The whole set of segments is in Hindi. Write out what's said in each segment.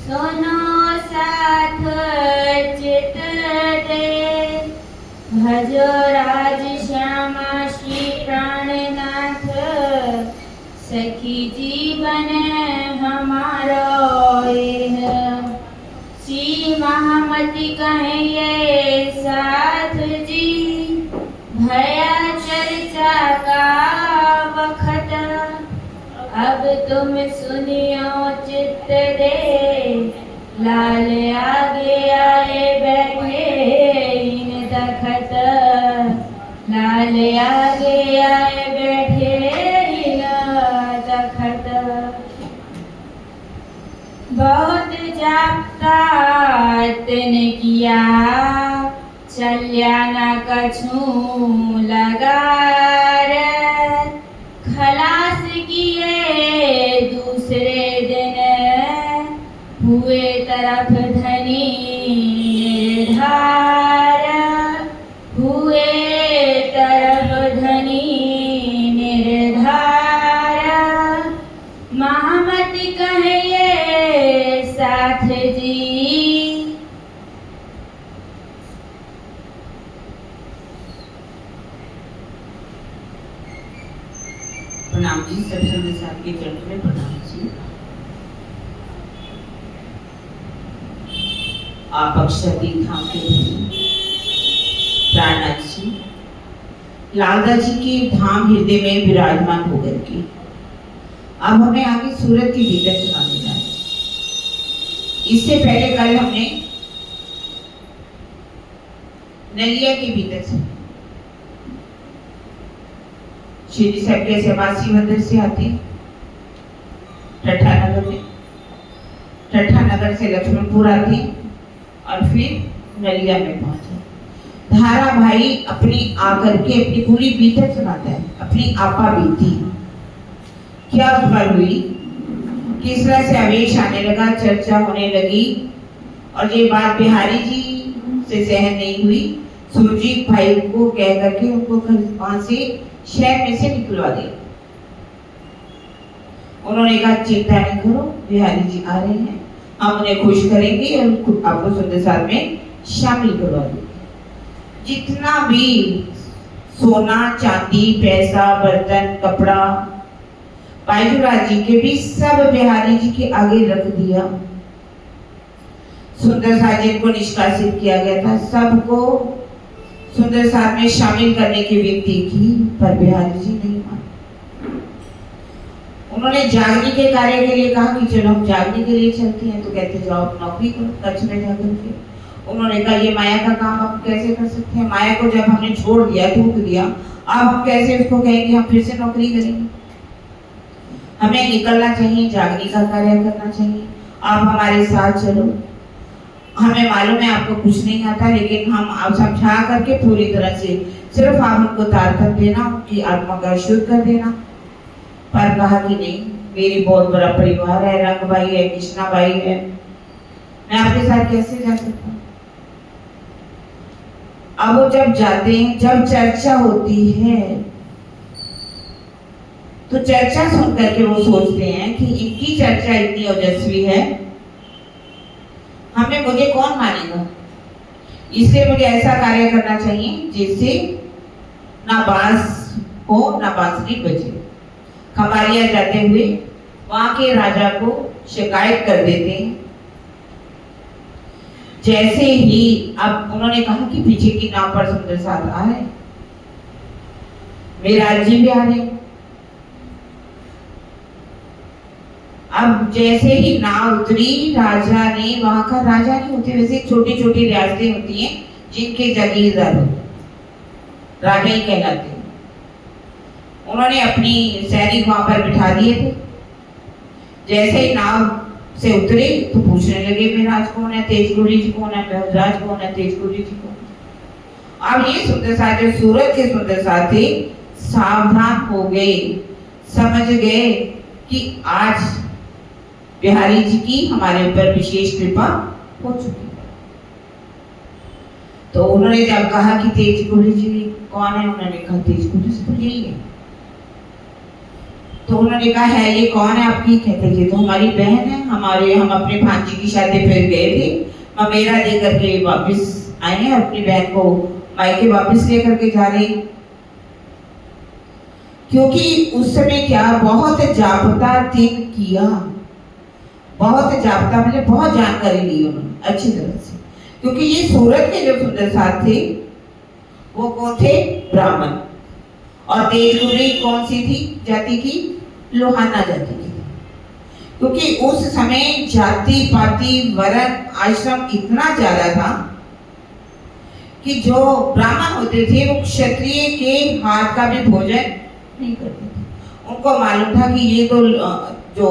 सुनो साथ चित दे, भजो राज श्यामा श्री प्राणनाथ। सखी जीवन हमारो एह, श्री महामति कहिए साथ जी। भया चर्चा का वखत, अब तुम सुनियो चित्त दे। लाल आगे आए बैठे इन दखत, लाल आगे आए बैठे इन दखत। बहुत जापता तिन किया, चल्या न कछू लगार। खलास किए दूसरे दिन, हुए तरफ धनी निर्धार। हुए तरफ धनी निर्धार, महामति कहिए साथ जी। प्रणाम जी, सब संत साथ के चरणों में प्रणाम जी। आप अक्षरदी धाम के प्राणनाथ जी, लालदा जी के धाम हृदय में विराजमान होकर के अब हमें आगे सूरत की विगत सुनाने जा रहे हैं। इससे पहले कल हमने नलिया की विगत सुनी। श्री साहब के सेवासी मंदिर से आते टट्ठा नगर में, टट्ठा नगर से लक्ष्मणपुर आते और फिर नलिया में पहुंचे। धारा भाई अपनी आकर के अपनी पूरी बीतत सुनाता है, अपनी आपा बीती क्या उस पर हुई, किस तरह से आवेश आने लगा, चर्चा होने लगी। और ये बात बिहारी जी से सहन नहीं हुई। सुरजीत भाई को कह करके उनको वहां से शहर में से निकलवा दिया। उन्होंने कहा चिंता नहीं करो, बिहारी जी आ रहे हैं, हम उन्हें खुश करेंगे और आपको सुंदर साथ में शामिल करवा देंगे। जितना भी सोना चांदी पैसा बर्तन कपड़ा बाईजूराज जी के भी सब बिहारी जी के आगे रख दिया। सुंदर साथ जिनको निष्कासित किया गया था सबको सुंदर साथ में शामिल करने की विनती की, पर बिहारी जी नहीं माने। उन्होंने जागने के कार्य के लिए कहा कि चलो हम जागने के लिए चलते हैं, तो कहते जाओ नौकरी करो कच्छ में जाकर के। उन्होंने कहा ये माया का काम हम कैसे कर सकते हैं, माया को जब हमने छोड़ दिया थूक दिया, अब हम कैसे उसको कहेंगे हम फिर से नौकरी करेंगे। हमें निकलना चाहिए, जागने का कार्य करना चाहिए, आप हमारे साथ चलो। हमें मालूम है आपको कुछ नहीं आता, लेकिन हम आप समझा करके पूरी तरह से सिर्फ आप उनको तार कर देना, उनकी आत्मा का शुद्ध कर देना। पर कहा कि नहीं, मेरी बहुत बड़ा परिवार है, रंग भाई है, कृष्णा भाई है, मैं आपके साथ कैसे जा सकता हूँ। अब वो जब जाते हैं, जब चर्चा होती है तो चर्चा सुन करके वो सोचते हैं कि इनकी चर्चा इतनी ओजस्वी है, हमें मुझे कौन मानेगा, इसलिए मुझे ऐसा कार्य करना चाहिए जिससे ना बांस हो ना बांसुरी बजे। खमारिया जाते हुए वहां के राजा को शिकायत कर देते हैं। जैसे ही अब उन्होंने कहा कि पीछे की नाव पर सुंदर साथ आ रहे, मेराज जी भी आ रहे। अब जैसे ही नाव उतरी, राजा ने, वहां का राजा नहीं होते वैसे छोटी छोटी रियासतें होती हैं जिनके जागीरदार होते, राजा ही कहलाते हैं। उन्होंने अपनी सैनिक वहां पर बिठा दिए थे। जैसे ही नाव से उतरे तो पूछने लगे मेराज कौन है, तेजगुड़ी जी कौन है, मेहराज कौन है, तेजगुड़ी जी कौन है। अब ये सुंदर साथ जो सूरत के सुंदर साथ थे सावधान हो गए, समझ गए कि आज बिहारी जी की हमारे ऊपर विशेष कृपा हो चुकी है। तो उन्होंने जब कहा कि तेजगुड़ी जी कौन है, उन्होंने कहा तेजगुड़ी जी तो यही है। तो उन्होंने कहा है ये कौन है आपकी? कहते ये तो हमारी बहन है, हम अपने भांजी की शादी पे गए थे, ममेरा दे करके वापस आए हैं, अपनी बहन को मायके वापस लेकर के जा रहे हैं। क्योंकि उस समय क्या बहुत जापता दिन किया, बहुत जापता मतलब बहुत जानकारी ली उन्होंने अच्छी तरह से। क्योंकि ये सूरत के जो सुंदर साथ थे वो कौन थे? ब्राह्मण। और तेजगुरी कौन सी थी जाति की? लोहाना जाति की। क्योंकि उस समय जाति पाति वर्ण आश्रम इतना ज्यादा था कि जो ब्राह्मण होते थे वो क्षत्रिय के हाथ का भी भोजन नहीं करते थे। उनको मालूम था कि ये तो जो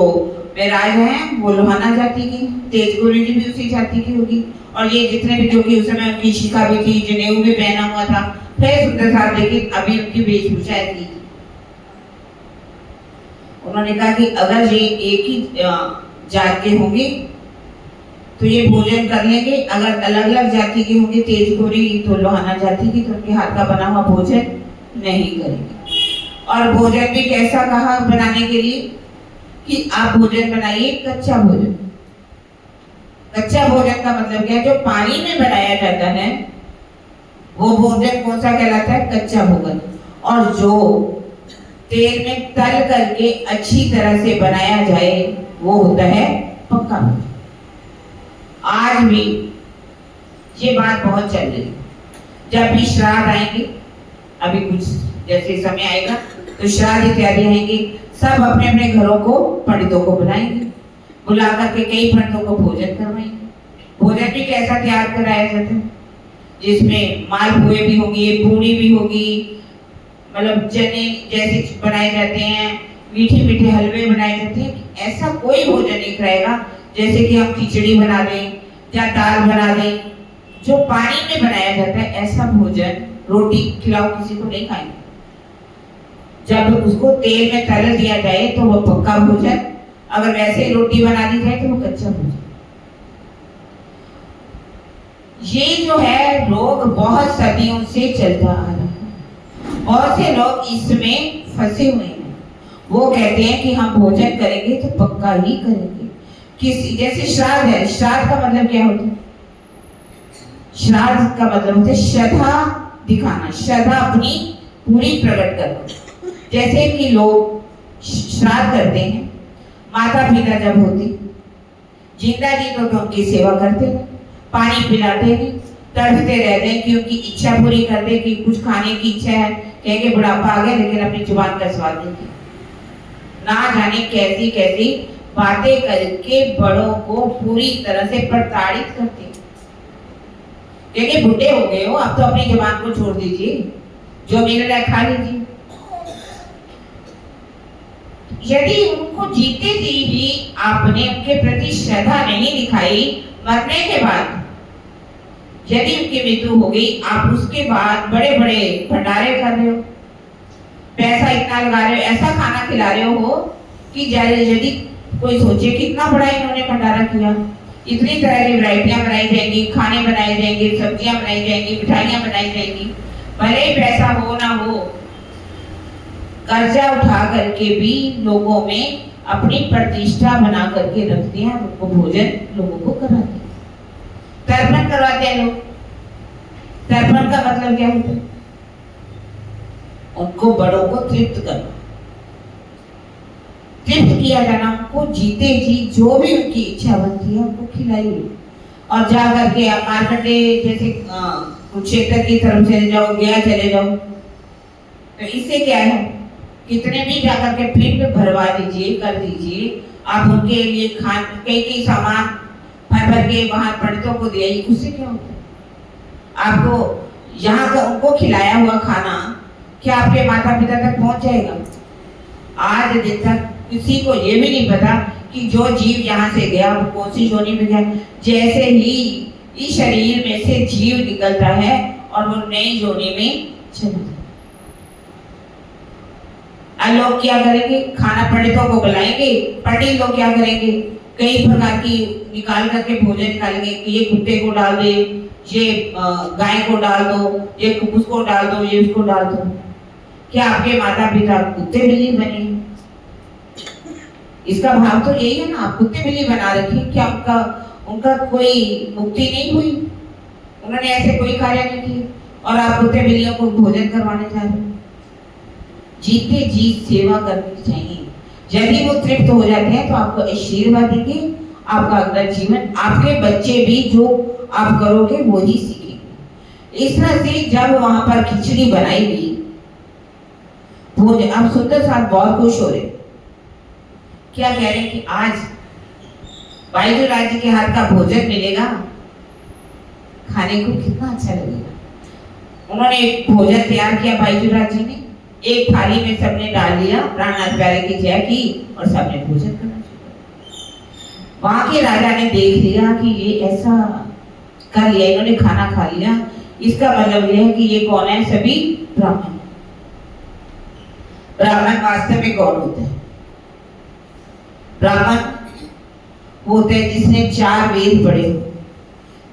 बैराज हैं वो लोहाना जाति की, तेजगुरी जी भी उसी जाति की होगी, और ये जितने भी जो कि उस समय उनकी शिखा भी थी, जनेऊ भी पहना हुआ था, फिर सुंदर साथ लेकिन अभी उनकी वेशभूषा ऐसी थी। उन्होंने कहा कि अगर ये एक ही जात के होंगे तो ये भोजन कर लेंगे, अगर अलग अलग जाति के होंगे, तेजगुरी तो लोहाना जाति की, तो उनके हाथ का बना हुआ भोजन नहीं करेंगे। और भोजन भी कैसा कहा बनाने के लिए कि आप भोजन बनाइए कच्चा भोजन। कच्चा भोजन का मतलब क्या है? जो पानी में बनाया जाता है वो भोजन कौन सा कहलाता है? कच्चा भोजन। और जो तेल में तल करके अच्छी तरह से बनाया जाए वो होता है पक्का भोजन। आज भी ये बात बहुत चल रही है। जब भी श्राद्ध आएंगे, अभी कुछ जैसे समय आएगा तो श्राद्ध इत्यादि आएंगे, सब अपने अपने घरों को पंडितों को बुलाएंगे, बुला करके कई पंडितों को भोजन करवाएंगे। भोजन भी कैसा तैयार कराया जाता है? जिसमें मालपुए भी होंगे, पूड़ी भी होगी, मतलब चने जैसे बनाए जाते हैं, मीठे मीठे हलवे बनाए जाते हैं। ऐसा कोई भोजन नहीं कराएगा जैसे कि हम खिचड़ी बना दें या दाल बना दें, जो पानी में बनाया जाता है ऐसा भोजन रोटी खिलाओ किसी को नहीं खाएंगे। जब उसको तेल में तल दिया जाए तो वो पक्का भोजन, अगर वैसे ही रोटी बना दी जाए तो वो कच्चा भोजन। ये जो है रोग बहुत सदियों से चलता आ रहा है। बहुत से लोग इसमें फंसे हुए हैं। वो कहते हैं कि हम भोजन करेंगे तो पक्का ही करेंगे। किसी जैसे श्राद्ध है, श्राद्ध का मतलब क्या होता है? श्राद्ध का मतलब होता है श्रद्धा दिखाना, श्रद्धा अपनी पूरी प्रकट करना। जैसे कि लोग श्राद्ध करते हैं, माता पिता जब होती जिंदा जी तो उनकी सेवा करते हैं, पानी पिलाते हैं, तड़पते रहते हैं कि उनकी इच्छा पूरी करते कि कुछ खाने की इच्छा है, कहेंगे बुढ़ापा आ गया लेकिन अपनी जुबान का स्वाद देंगे। ना जाने कैसी कैसी बातें करके बड़ों को पूरी तरह से प्रताड़ित करते हैं। कहेंगे बुढ़े हो गए हो, अब तो अपनी जुबान को छोड़ दीजिए, जो मिल रहा है खा लीजिए। यदि उनको जीते जी ही आपने उनके प्रति श्रद्धा नहीं दिखाई, मरने के बाद यदि उनकी मृत्यु हो गई, आप उसके बाद बड़े बड़े भंडारे कर रहे हो, पैसा इतना लगा रहे हो, ऐसा खाना खिला रहे हो कि यदि कोई सोचे कितना बड़ा इन्होंने भंडारा किया, इतनी तरह की वैरायटियां बनाई जाएंगी, खाने बनाए जाएंगे, सब्जियां बनाई जाएंगी, मिठाइयां बनाई जाएंगी, भले ही पैसा हो ना हो, कर्जा उठा करके भी लोगों में अपनी प्रतिष्ठा बना करके रखते हैं, उनको भोजन लोगों को कराते हैं, तर्पण करवाते हैं लोग। तर्पण का मतलब क्या होता है? उनको बड़ों को तृप्त करना, तृप्त किया जाना, उनको जीते जी जो भी उनकी इच्छा बनती है उनको खिलाइए। और जा करके आप मार्कंडे जैसे कुरुक्षेत्र की तरफ चले जाओ, गया चले जाओ, तो इससे क्या है, कितने भी जाकर के पिंड भरवा दीजिए, कर दीजिए, आप उनके लिए खान कई सामान भर भर के वहां पंडितों को दिए, उससे क्या होता है? आपको यहाँ का उनको खिलाया हुआ खाना क्या आपके माता पिता तक पहुंच जाएगा? आज दिन तक किसी को ये भी नहीं पता कि जो जीव यहाँ से गया वो कौन सी योनि में गया। जैसे ही इस शरीर में से जीव निकलता है और वो नई योनि में चला जाता है। लोग क्या करेंगे? खाना पंडितों को बुलाएंगे, पंडित लोग क्या करेंगे? कई प्रकार की निकाल करके भोजन निकालेंगे कि ये कुत्ते को डाल दे, ये गाय को डाल दो, ये उसको डाल दो, ये उसको डाल दो। क्या आपके माता पिता कुत्ते बिल्ली बने? इसका भाव तो यही है ना, आप कुत्ते बिल्ली बना रखे, क्या उनका उनका कोई मुक्ति नहीं हुई? उन्होंने ऐसे कोई कार्य नहीं किए और आप कुत्ते बिल्लियों को भोजन करवाने जा रहे हो। जीते जी सेवा करनी चाहिए। यदि वो तृप्त हो जाते हैं तो आपको आशीर्वाद देंगे, आपका अगला जीवन, आपके बच्चे भी जो आप करोगे वो ही सीखेंगे। इस तरह से जब वहां पर खिचड़ी बनाई गई, भोजन, अब सुंदर साथ बहुत खुश हो रहे, क्या कह रहे हैं कि आज वायुराज जी के हाथ का भोजन मिलेगा, खाने को कितना अच्छा लगेगा। उन्होंने एक भोजन तैयार किया वायुराज जी ने, एक थाली में सबने डाल लिया, प्राणनाथ प्यारे की जय की और सबने भोजन करना शुरू। वहां के राजा ने देख लिया कि ये ऐसा कर लिया, इन्होंने खाना खा लिया, इसका मतलब यह है कि ये कौन है? सभी ब्राह्मण। ब्राह्मण वास्तव में कौन होते हैं? ब्राह्मण होते हैं जिसने 4 वेद पढ़े हो,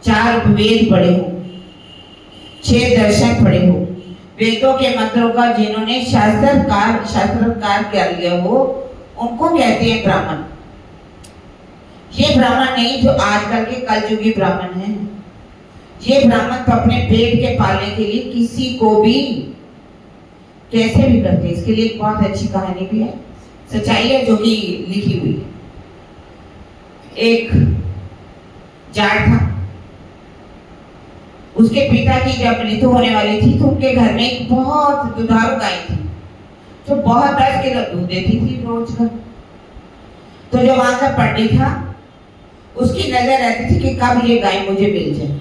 4 उपवेद पढ़े हो, 6 दर्शन पढ़े हो, वेदों के मंत्रों का जिन्होंने शास्त्रकार कर लिया हो, उनको कहते हैं ब्राह्मण। ये ब्राह्मण नहीं जो आजकल के कलयुगी ब्राह्मण हैं। ये ब्राह्मण तो अपने पेट के पालने के लिए किसी को भी कैसे भी करते हैं। इसके लिए एक बहुत अच्छी कहानी भी है, सच्चाई है जो कि लिखी हुई है। एक जाट था, उसके पिता की जब मृत्यु होने वाली थी तो उनके घर में एक बहुत दुधारू गाय थी जो बहुत 10 किलो दूध देती थी रोज का। तो जो वहां का पंडित था उसकी नजर रहती थी कि कब ये गाय मुझे मिल जाए।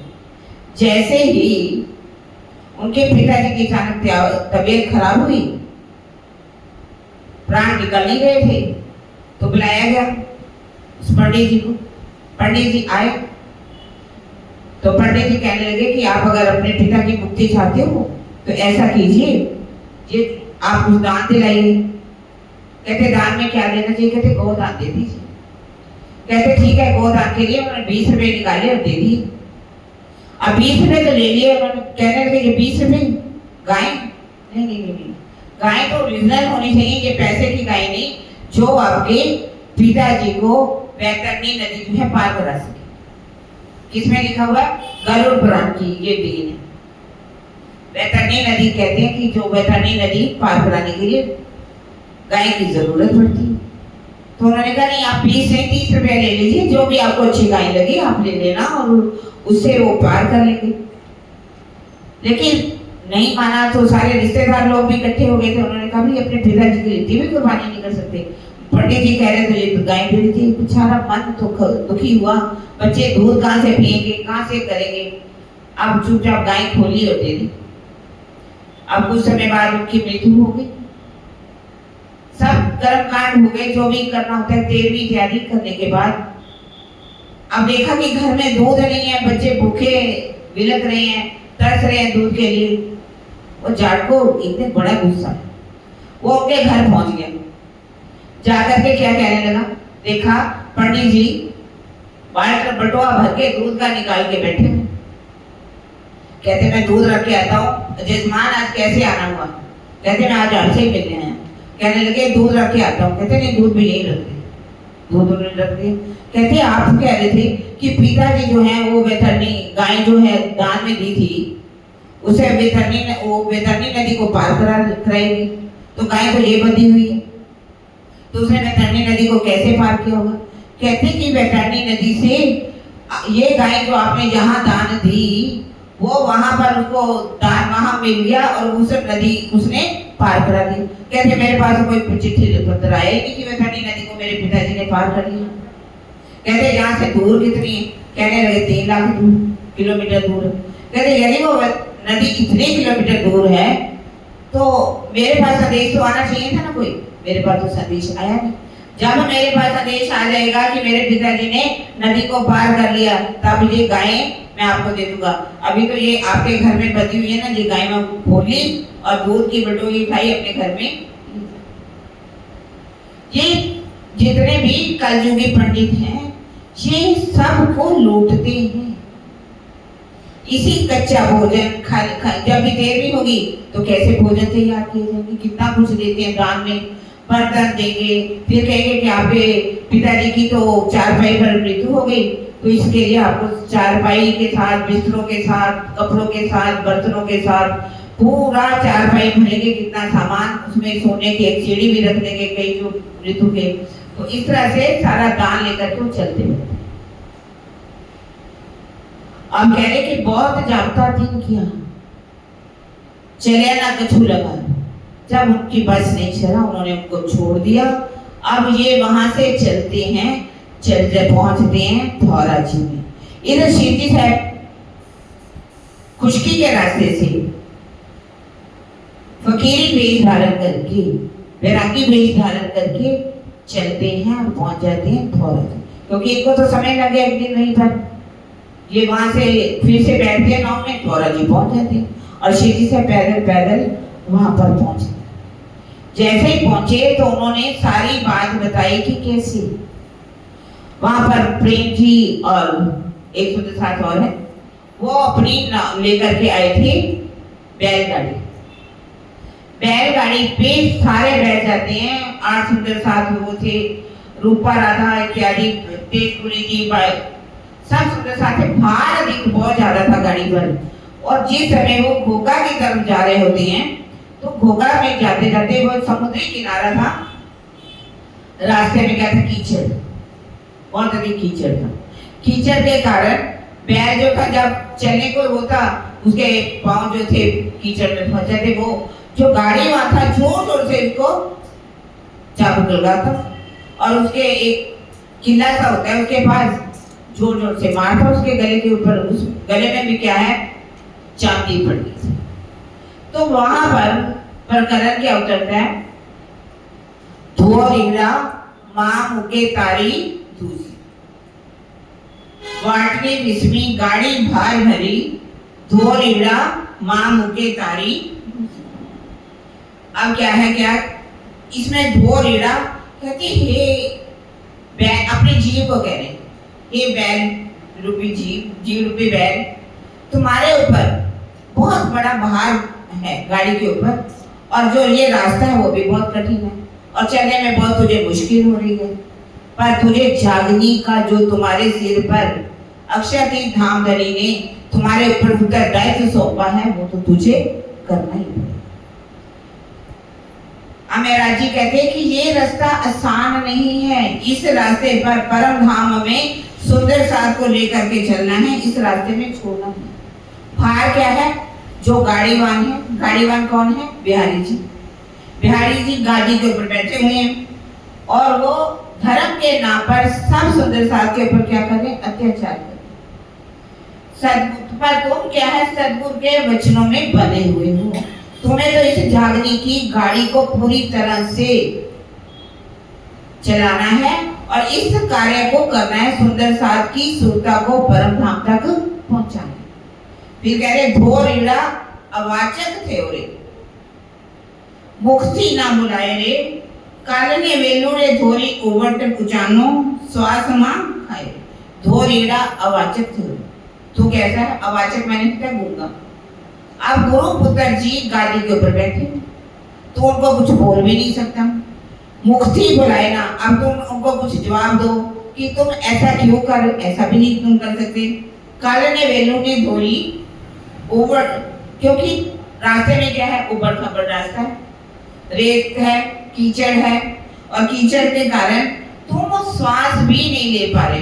जैसे ही उनके पिताजी की अचानक तबीयत खराब हुई, प्राण निकल नहीं रहे थे, तो बुलाया गया उस पंडित जी को। पंडित जी आए तो पंडित जी कहने लगे कि आप अगर अपने पिता की मुक्ति चाहते हो तो ऐसा कीजिए, ये आप कुछ दान दिलाइए। कहते दान में क्या देना चाहिए? कहते गोदान दे दीजिए। कहते ठीक है, गोदान के लिए उन्होंने 20 रुपए निकाले और दे दिए। अब 20 रुपए तो ले लिए, उन्होंने कहने लगे ये 20 रुपए गाय? नहीं नहीं नहीं, गाय तो ओरिजिनल होनी चाहिए, ये पैसे की गाय नहीं जो आपके पिताजी को वैतरणी नदी जो है पार करा सके। किसमें लिखा हुआ है? गरुड़ पुराण की ये दीन है। वैतरणी नदी कहते हैं कि जो वैतरणी नदी पार कराने के लिए गाय की जरूरत पड़ती है। तो उन्होंने कहा नहीं, आप 20 से 30 रुपया ले लीजिए, जो भी आपको अच्छी गाय लगी आप ले लेना और उससे वो पार कर लेंगे। लेकिन नहीं माना तो सारे रिश्तेदार लोग भी इकट्ठे हो गए थे। उन्होंने कहा भी अपने पिताजी के लिए भी कुर्बानी नहीं कर सकते। पंडित जी कह रहे थे ये गाय दे दी थी, बेचारा मन दुखी हुआ, बच्चे दूध कहाँ से पिएंगे, कहाँ से करेंगे। अब चुपचाप गाय खोली और दे दी। अब कुछ समय बाद उनकी मृत्यु हो गई, सब कर्म कांड हो गए, जो भी करना होता है 13वीं तैयारी करने के बाद अब देखा कि घर में दूध नहीं है, बच्चे भूखे बिलक रहे हैं, तरस रहे हैं दूध के लिए। वो जाट को एकदम बड़ा गुस्सा, वो अपने घर पहुंच गया। जाकर के क्या कहने लगा, देखा पंडित जी बटुआ भर के दूध का निकाल के बैठे हैं। कहते मैं दूध रख के आता हूँ। जजमान आज कैसे आना हुआ? कहते मैं आज आपसे ही मिलने हैं। कहने लगे दूध रख के आता हूँ। कहते नहीं, दूध भी नहीं रखते, दूध नहीं रखते। कहते आप कह रहे थे कि पिताजी जो है वो वैतरणी गाय जो है दान में दी थी, उसे वैतरणी नदी को पार कराएगी, तो गाय तो ये बंधी हुई है, तो उसने वैतरणी नदी को कैसे पार किया होगा? कहते कि वैतरणी नदी से ये गाय जो आपने यहाँ दान दी वो वहां पर उसको दान वहां मिल गया और उस नदी उसने पार करा दी। कहते मेरे पास कोई चिट्ठी पत्र आया नहीं कि वैतरणी नदी को मेरे पिताजी ने पार कर लिया। कहते यहाँ से दूर कितनी है? कहने लगे 3 लाख किलोमीटर दूर। कहते यदि वो नदी इतने किलोमीटर दूर है तो मेरे पास संदेश तो आना चाहिए था ना कोई। मेरे पास तो संदेश आया नहीं। जब मेरे पास संदेश आ जाएगा कि मेरे पिताजी ने नदी को पार कर लिया, तब ये गायें मैं आपको दे दूंगा। अभी तो ये आपके घर में बंधी हुई है ना, ये गाय में खोली और दूध की बटोरी उठाई अपने घर में। ये जितने भी कलयुगी पंडित हैं ये सबको लूटते हैं। इसी कच्चा भोजन जब भी देर भी होगी तो कैसे भोजन तैयार किए जाएंगे, कितना कुछ देते हैं दान में। बर्तन देंगे, फिर कहेंगे कि आपके पिताजी की तो चारपाई पर मृत्यु हो गई, तो इसके लिए आपको चारपाई के साथ, बिस्तरों के साथ, कपड़ों के साथ, बर्तनों के साथ पूरा चारपाई भरेंगे, कितना सामान, उसमें सोने की एक सीढ़ी भी रख देंगे कई जो मृत्यु के। तो इस तरह से सारा दान लेकर के वो चलते हैं। अब कह रहे कि बहुत जागता दिन किया, चले ना कछु लगा। जब उनकी बस नहीं चला, उन्होंने उनको छोड़ दिया। अब ये वहां से चलते हैं, चलते पहुंचते हैं धौरा जी में। इधर शिव जी साहब खुशकी के रास्ते से फकीरी वेश धारण करके, वैरागी वेश धारण करके चलते हैं और पहुंच जाते हैं धौरा जी। क्योंकि इनको तो समय लग गया एक दिन नहीं पर, ये वहां से फिर से बैठते हैं नाव में, धौरा जी पहुंच जाते हैं और शिव जी से पैदल पैदल वहां पर पहुंचे। जैसे ही पहुंचे तो उन्होंने सारी बात बताई कि कैसे वहां पर प्रेम जी और एक सुंदर साथ और है, वो अपनी लेकर के आए थे बैलगाड़ी। बैलगाड़ी पे सारे बैठ जाते हैं। 8 सुंदर साथ वो थे, रूपा राधा इत्यादि, तेजपुरी जी, सब सुंदर साथ थे। भार अधिक बहुत ज्यादा था गाड़ी पर। और जिस समय वो घोगा की तरफ जा रहे होते हैं तो घोगा में जाते जाते वो समुद्री किनारा था, रास्ते में क्या था, कीचड़, बहुत अधिक कीचड़ था। कीचड़ के कारण बैल जो था जब चलने को होता, उसके पांव जो थे कीचड़ में फंस जाते। वो जो गाड़ी वहां था जोर जोर से उसको चाबुक लगा था और उसके एक किला सा होता है उसके पास, जोर जोर से मार था उसके गले के ऊपर। उस गले में भी क्या है, चांदी पड़ गई थी। तो वहां पर प्रकरण क्या उतरता है, धोरीड़ा मां मुके तारी दूसी, वाटने विस्मी गाड़ी भार भरी, धोरीड़ा मां मुके तारी। अब क्या है, क्या इसमें धोरीड़ा कहती हे बैल, अपने जीव को कह रहे, हे बैल रूपी जीव, जीव रूपी बैल, तुम्हारे ऊपर बहुत बड़ा भार है गाड़ी के ऊपर, और जो ये रास्ता है वो भी बहुत कठिन है और चलने में बहुत तुझे मुश्किल हो रही है। पर तुझे जागनी का जो तुम्हारे सिर पर अक्षय धाम धरी ने तुम्हारे ऊपर उत्तरदायित्व सौंपा है, वो तो तुझे करना ही पड़ेगा। अमेरा जी कहते हैं कि ये रास्ता आसान नहीं है। इस रास्ते पर परम धाम में सुंदर साथ को लेकर के चलना है, इस रास्ते में छोड़ना है। भार क्या है, जो गाड़ीवान है, गाड़ीवान कौन है, बिहारी जी। बिहारी जी गाड़ी के ऊपर बैठे हुए हैं और वो धर्म के नाम पर सब सुंदर साथ के ऊपर क्या कर रहे हैं, अत्याचार कर रहे। सदगुरु पर तुम क्या है, सदगुरु के वचनों में बने हुए हो। तुम्हें तो इस जागनी की गाड़ी को पूरी तरह से चलाना है और इस कार्य को करना है, सुंदर साथ की सुरता को परम धाम तक पहुंचाना। फिर कह रहे धोरीड़ा अवाचक थे ओरे, मुक्ति ना बुलाए रे, कालने वेलुड़े धोरी ओवटन उचानो श्वास मां खाए। धोरीड़ा अवाचक थे। तो कैसा है, अवाचक मैंने क्या गूंगा। अब गुरु पुत्र जी गाड़ी के ऊपर बैठे तो उनको कुछ बोल भी नहीं सकता, मुक्ति बुलाए ना। अब तुम उनको कुछ जवाब दो कि तुम ऐसा क्यों कर, ऐसा भी नहीं तुम कर सकते। कालने वेलू ने धोरी ऊबड़, क्योंकि रास्ते में क्या है, ऊबड़ खाबड़ रास्ता है, रेत है, कीचड़ है और कीचड़ के कारण तुम श्वास भी नहीं ले पा रहे।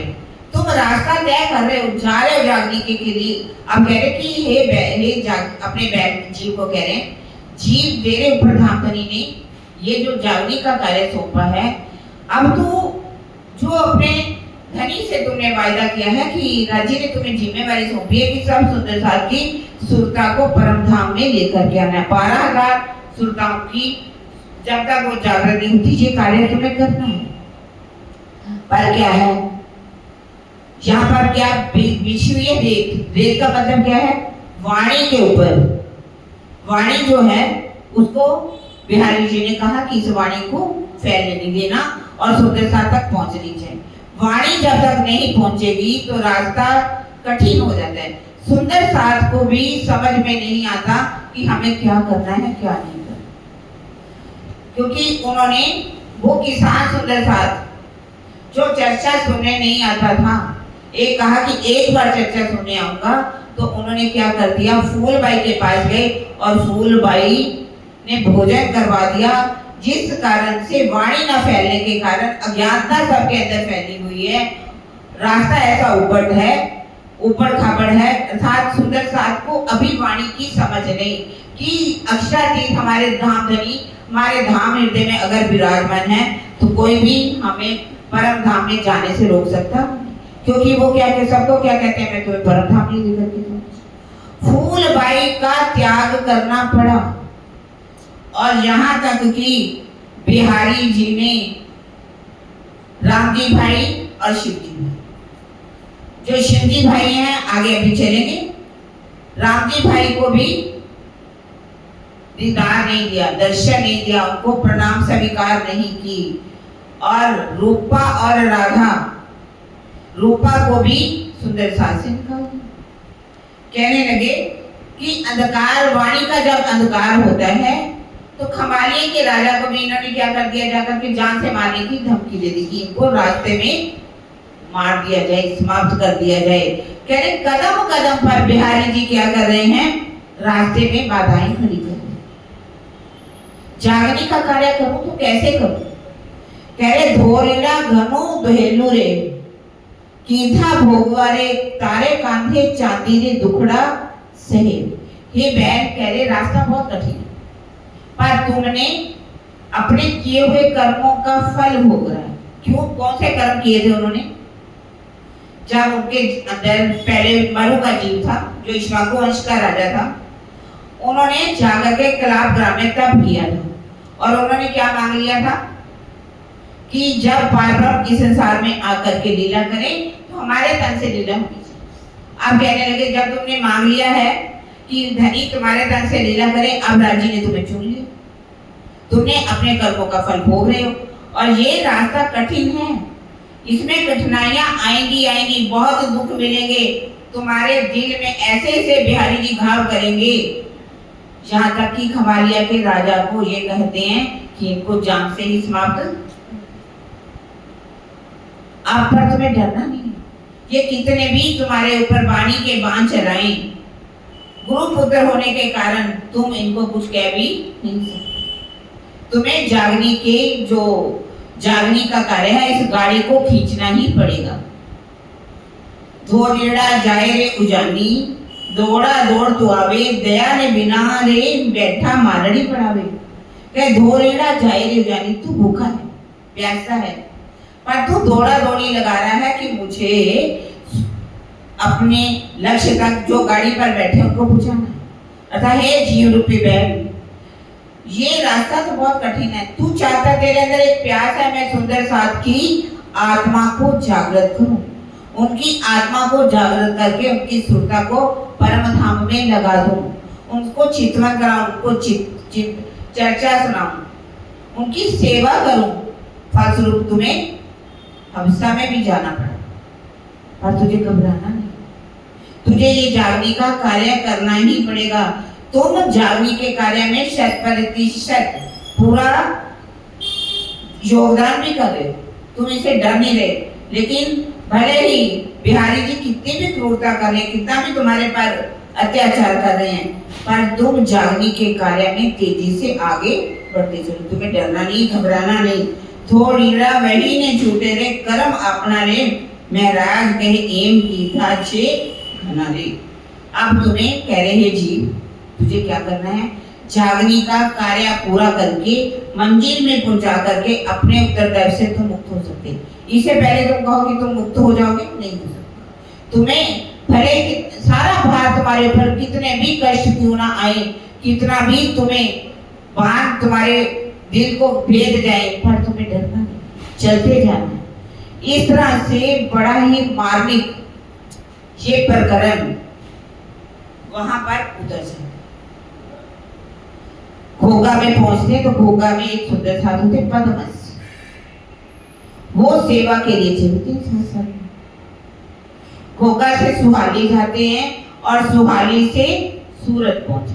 तुम रास्ता तय कर रहे हो, जा रहे हो जागने के लिए। अब कह रहे कि हे अपने बैल जीव को कह रहे, जीव तेरे ऊपर धामधनी ने ये जो जागने का कार्य सौंपा है, अब तू जो अपने धनी से तुमने वायदा किया है कि राज्य ने तुम्हें जिम्मेवारी सौंपी है कि सब सुंदर साथ की सुरता को परम धाम में लेकर के आना है। 12,000 सुरताओं की जब तक वो जागृत नहीं होती, ये कार्य तुम्हें करना है। पर क्या है, यहाँ पर क्या बिछी हुई है रेत। रेत का मतलब क्या है, वाणी के ऊपर। वाणी जो है उसको बिहारी जी ने कहा कि इस वाणी को फैलने नहीं देना और सुंदर साथ तक पहुंचनी चाहिए। वाणी जब तक नहीं पहुंचेगी तो रास्ता कठिन हो जाता है। सुंदर साथ को भी समझ में नहीं आता कि हमें क्या करना है क्या नहीं करना, क्योंकि उन्होंने वो किसान सुंदर साथ जो चर्चा सुनने नहीं आता था, एक कहा कि एक बार चर्चा सुनने आऊंगा, तो उन्होंने क्या कर दिया, फूलबाई के पास गए और फूलबाई ने भोजन करवा दिया, जिस कारण से वाणी न फैलने के कारण अज्ञानता सबके अंदर फैली हुई है। रास्ता ऐसा ऊपर खाबड़ है, अर्थात सुंदर साथ को अभी वाणी की समझ नहीं कि अक्षरातीत हमारे धाम धनी, हमारे धाम हृदय में अगर विराजमान है तो कोई भी हमें परम धाम में जाने से रोक सकता, क्योंकि वो क्या कहते, सबको क्या कहते हैं, मैं तुम्हें परम धाम नहीं लेकर के जाऊं। फूलबाई का त्याग करना पड़ा, और यहाँ तक कि बिहारी जी ने रामजी भाई और शिवजी भाई, जो शिवजी भाई हैं आगे अभी चलेंगे, रामजी भाई को भी दीदार नहीं दिया, दर्शन नहीं दिया, उनको प्रणाम स्वीकार नहीं की। और रूपा और राधा, रूपा को भी सुंदर साथ से निकाल दिया। कहने लगे कि अंधकार, वाणी का जब अंधकार होता है तो खमालिए के राजा को भी इन्होंने क्या कर दिया, जाकर के जान से मारने की धमकी दे दी कि इनको रास्ते में मार दिया जाए, समाप्त कर दिया जाए। कह रहे कदम कदम पर बिहारी जी क्या कर रहे हैं, रास्ते में बाधाएं खड़ी कर रहे हैं। जागने का कार्य करूं तो कैसे करूं, कह रहे धोरेला घनो दोहेलू रे कीधा भोगवारे तारे कांधे चांदी रे दुखड़ा सहे। हे बहन, कह रहे रास्ता बहुत कठिन है, पर तुमने अपने किए हुए कर्मों का फल भोग रहा है। क्यों, कौन से कर्म किए थे उन्होंने, जब उनके अंदर पहले मरु का जीव था जो इक्ष्वाकु वंश का राजा था, उन्होंने जाकर के कलाप ग्राम में तप किया था, और उन्होंने क्या मांग लिया था कि जब पारब्रह्म इस संसार में आकर के लीला करें तो हमारे तन से लीला होनी चाहिए। अब कहने लगे जब तुमने मांग लिया है कि धनी तुम्हारे तन से लीला करे, अब राजी ने तुम्हें चुन लिया, तुमने अपने कर्मों का फल भोग रहे हो, और ये रास्ता कठिन है, इसमें कठिनाइयां आएंगी, बहुत दुख मिलेंगे, तुम्हारे दिल में ऐसे ऐसे बिहारी जी घाव करेंगे, यहाँ तक कि खमालिया के राजा को ये कहते हैं कि इनको जान से ही समाप्त। आप पर तुम्हें डरना नहीं है, ये कितने भी तुम्हारे ऊपर वाणी के बाण चलाएं, गुरु पुत्र होने के कारण तुम इनको कुछ कह भी नहीं सकते। तुम्हें जागनी का कार्य है, इस गाड़ी को खींचना ही पड़ेगा। धोरेड़ा जाए रे उजानी दौड़ा दौड़ तो आवे, दया ने बिना रे बैठा मारड़ी पड़ावे। कहे धोरेड़ा जाए रे उजानी, तू भूखा है, प्यासा है, पर तू दौड़ा दौड़ी लगा रहा है कि मुझे अपने लक्ष्य तक जो गाड़ी पर बैठे उनको पहुंचाना। अतः हे जीव रूपी बहन, ये रास्ता तो बहुत कठिन है, तू चाहता, तेरे अंदर एक प्यास है, मैं सुंदर साथ की आत्मा को जागृत करूं, उनकी आत्मा को जागृत करके उनकी सुरता को परम धाम में लगा दूं, उनको चितवन कराऊं, उनको चर्चा सुनाऊं, उनकी सेवा करूं। फलस्वरूप तुम्हें हविष्य में भी जाना पड़ा, पर तुझे घबराना नहीं, तुझे ये जागने का कार्य करना ही पड़ेगा। तुम जागने के कार्य में 100% पूरा योगदान भी कर रहे हो, तुम इसे डर नहीं रहे, लेकिन भले ही बिहारी जी कितनी भी क्रूरता कर रहे हैं, कितना भी तुम्हारे पर अत्याचार कर रहे हैं, पर तुम जागने के कार्य में तेजी से आगे बढ़ते चलो, तुम्हें डरना नहीं, घबराना नहीं। थोड़ीड़ा वही ने छूटे रे कर्म अपना रे, मैं राज कहे एम की था छे घना रे। अब तुम्हें कह रहे हैं जीव, तुझे क्या करना है, जागने का कार्य पूरा करके मंजिल में पहुंचा करके अपने उत्तरदायित्व से तुम मुक्त हो सकते। इससे पहले तुम कहो कि तुम मुक्त हो जाओगे, नहीं हो सकते। तुम्हें भले सारा भार तुम्हारे ऊपर कितने भी कष्ट क्यों ना आए, कितना भी तुम्हें बांध तुम्हारे दिल को भेद जाए, पर तुम्हें डरना नहीं, चलते जाना है। इस तरह से बड़ा ही मार्मिक ये प्रकरण वहां पर उतर जाए। घोगा में पहुंचते तो घोगा में एक सुंदर साधु थे पद्मस, वो सेवा के लिए चलते हैं। घोगा से सुहाली जाते हैं और सुहाली से सूरत पहुंचे।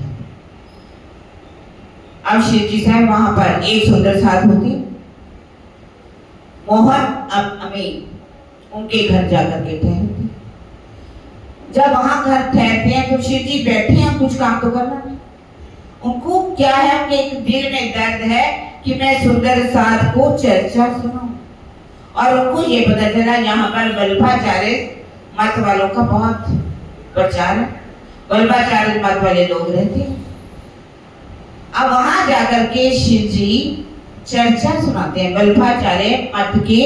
अब शिव जी साहब वहां पर एक सुंदर साधु थे, मोहन अमी उनके घर जाकर के ठहरते। जब वहां घर ठहरते हैं तो शिव जी बैठे हैं, कुछ काम तो करना नहीं। उनको क्या है कि एक दिल में दर्द है कि मैं सुंदर साध को चर्चा सुनाऊं, और उनको ये पता चला यहाँ पर वल्लभाचार्य मत वालों का बहुत प्रचार है, वल्लभाचार्य मत वाले लोग रहते हैं। अब वहां जाकर के शिव जी चर्चा सुनाते हैं वल्लभाचार्य मत के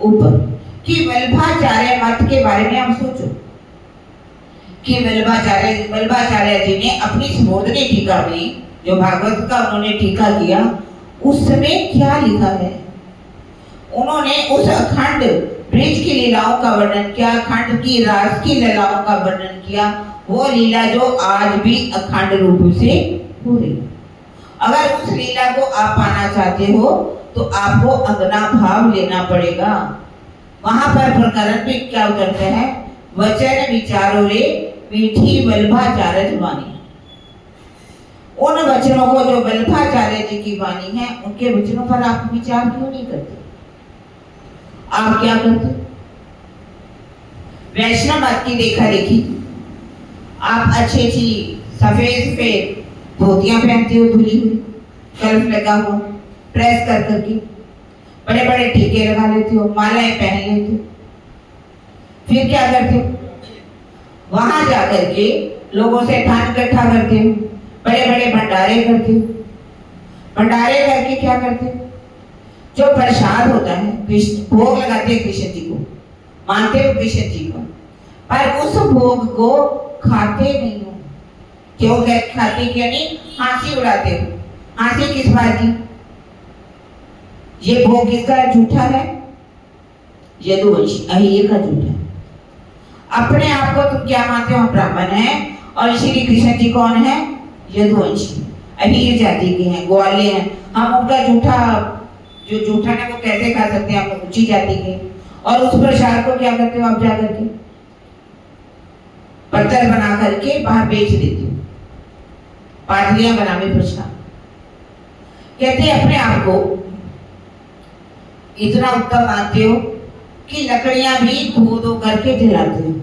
ऊपर, कि वल्लभाचार्य मत के बारे में हम सोचो कि वल्लभाचार्य जी ने अपनी सुबोधनी टीका में, जो भागवत का उन्होंने टीका किया, उस समय क्या लिखा है। उन्होंने उस अखंड ब्रज की लीलाओं का वर्णन किया, अखंड की रास की लीलाओं का वर्णन किया, वो लीला जो आज भी अखंड रूप से हो रही। अगर उस लीला को आप पाना चाहते हो तो आपको अंगना भाव लेना पड़ेगा। वहां पर प्रकरण भी क्या उतरते हैं, वचन विचारो रे मीठी वल्लभाचार्य वाणी। उन वचनों को जो वल्लभाचार्य जी की वाणी है, उनके वचनों पर आप विचार क्यों नहीं करते? आप क्या करते? वैष्णव मत की देखा देखी, आप अच्छी अच्छी सफेद सफेद धोतियां पहनते हो, धुली हुई, कल्फ लगा हुआ, प्रेस कर करके, बड़े बड़े टीके लगा लेते हो, मालाएं पहन लेते हो। फिर क्या करते हो? वहां जाकर के लोगों से धन इकट्ठा करते हो, बड़े बड़े भंडारे करते हो। भंडारे करके क्या करते हो? जो प्रसाद होता है, भोग लगाते हैं कृष्ण जी को, मानते हो कृष्ण जी को, पर उस भोग को खाते नहीं हो। क्यों खाते क्यों नहीं? हंसी उड़ाते हो। हंसी किस बात की? ये भोग किसका झूठा है? यदुवंशी अहिर का झूठा है। अपने आप को तुम क्या मानते हो? हम ब्राह्मण हैं, और श्री कृष्ण जी कौन है? यदुवंशी अहिर जाति के हैं, ग्वाले हैं। हम उनका झूठा, जो झूठा है वो कैसे खा सकते हैं? हम ऊंची जाति के। और उस प्रसाद को क्या करते हो आप? जा करके पत्थर बना करके बाहर बेच देते हो, पाटलियां बना में प्रसाद। कहते हैं अपने आप को इतना उत्तम मानते हो कि लकड़ियां भी धो धो करके जलाते हो,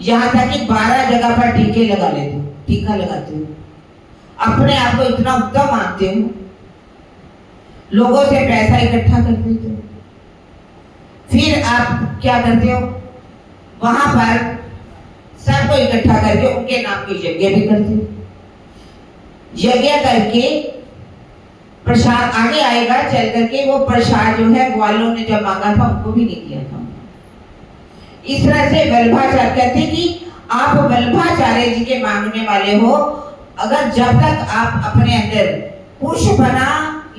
यहाँ तक कि 12 जगह पर टीके लगा लेते हो, टीका लगाते हो। अपने आप को इतना उत्तम मानते हो, लोगों से पैसा इकट्ठा कर देते हो। फिर आप क्या करते हो? वहां पर सबको इकट्ठा करके उनके नाम की यज्ञ भी करते हो। यज्ञ करके प्रसाद आगे आएगा चल करके, वो प्रसाद जो है ग्वालों ने जब मांगा था उनको भी नहीं दिया था। इस तरह से वल्लभाचार्य कहते कि आप वल्लभाचार्य जी के मांगने वाले हो, अगर जब तक आप अपने अंदर पुरुष बना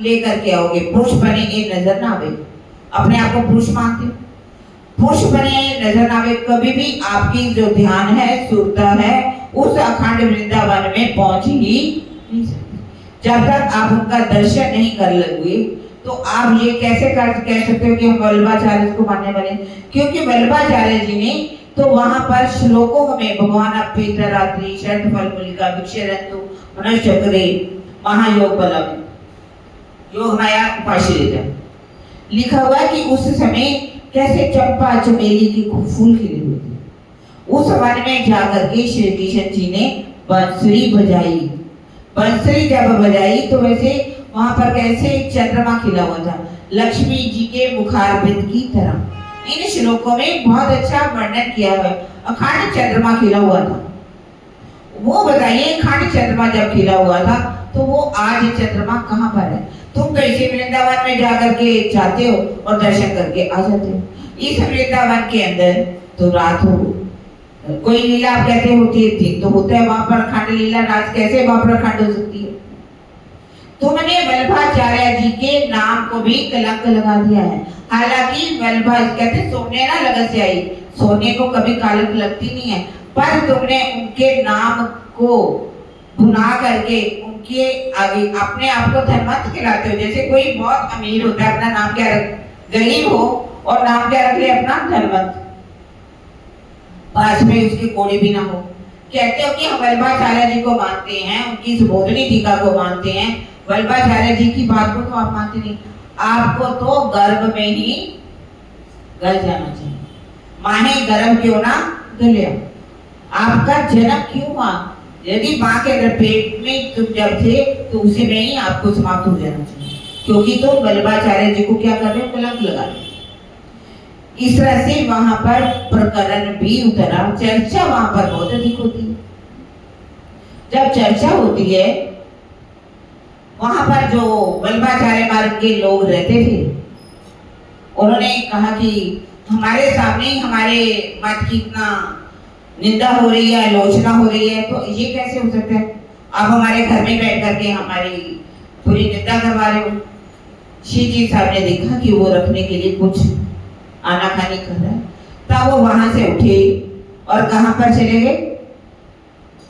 लेकर के आओगे, पुरुष बने ये नजर ना आवे, अपने आप को पुरुष मानते हो, पुरुष बने नजर ना आवे, कभी भी आपकी जो ध्यान है, सुरता है, उस अखंड वृंदावन में पहुंच ही नहीं सकते। जब तक आप उनका दर्शन नहीं कर लोगे तो आप ये कैसे कह सकते हो कि हम वल्लभाचार्य को मानने वाले? क्योंकि वल्लभाचार्य जी ने तो वहां पर श्लोकों में भगवान अपितरात्रि शरद फल मूलिका विक्षरंतु मनश्चक्रे महायोग बलम योग माया उपाश्रिता लिखा हुआ कि उस समय कैसे चंपा चमेली के फूल खिले हुए थे। उस वन में जाकर के श्री कृष्ण जी ने बांसुरी बजाई। बांसुरी जब बजाई तो वैसे वहां पर कैसे चंद्रमा खिला हुआ था, लक्ष्मी जी के मुखारबिंद की तरह। इन श्लोकों में बहुत अच्छा वर्णन किया है। अखंड चंद्रमा खिला हुआ था। वो बताइए, अखंड चंद्रमा जब खिला हुआ था तो वो आज चंद्रमा कहाँ पर है? तुम तो इसी वृंदावन में जाकर के जाते हो और दर्शन करके आ जाते हो। इस वृंदावन के अंदर तो रात हो, कोई लीला आप कहते होती है, दिन तो होता है वहां पर अखंड लीला, रात कैसे वहां पर अखंड हो सकती है? तुमने वल्लभाचार्य जी के नाम को भी कलंक लगा दिया है। हालांकि वल्लभा कहते सोने ना लगत से आई, सोने को कभी कलंक लगती नहीं है, पर तुमने उनके नाम को भुना करके उनके आगे अपने आप को धनवंत खिलाते हो। जैसे कोई बहुत अमीर होता है, अपना नाम क्या रख, गरीब हो और नाम क्या रख ले अपना धनवंत, पास में उसकी कोड़ी भी ना हो। कहते हो कि हम वल्लभाचार्य जी को मानते हैं, उनकी सुबोधनी टीका को मानते हैं, वल्लभाचार्य जी की बात को तो आप मानते नहीं। आपको तो गर्भ में ही गल जाना चाहिए। माने गर्म क्यों ना गले। आपका जन्म क्यों हुआ? यदि माँ के अंदर पेट में तुम जब थे तो उसी में ही आपको समाप्त हो जाना चाहिए, क्योंकि तो वल्लभाचार्य जी को क्या कर रहे हो? कलंक लगा रहे हो। इस तरह से वहां पर प्रकरण भी उतरा। चर्चा वहां पर बहुत अधिक होती है। जब चर्चा होती है वहां पर जो वल्लभाचार्य मार्ग के लोग रहते थे, उन्होंने कहा कि हमारे सामने हमारे मत की इतना निंदा हो रही है, आलोचना हो रही है, तो ये कैसे हो सकता है? आप हमारे घर में बैठ करके हमारी पूरी निंदा करवा रहे हो। श्री जी साहब ने देखा कि वो रखने के लिए कुछ आनाकानी कर रहा है, तब वो वहां से उठे और कहां पर चले गए?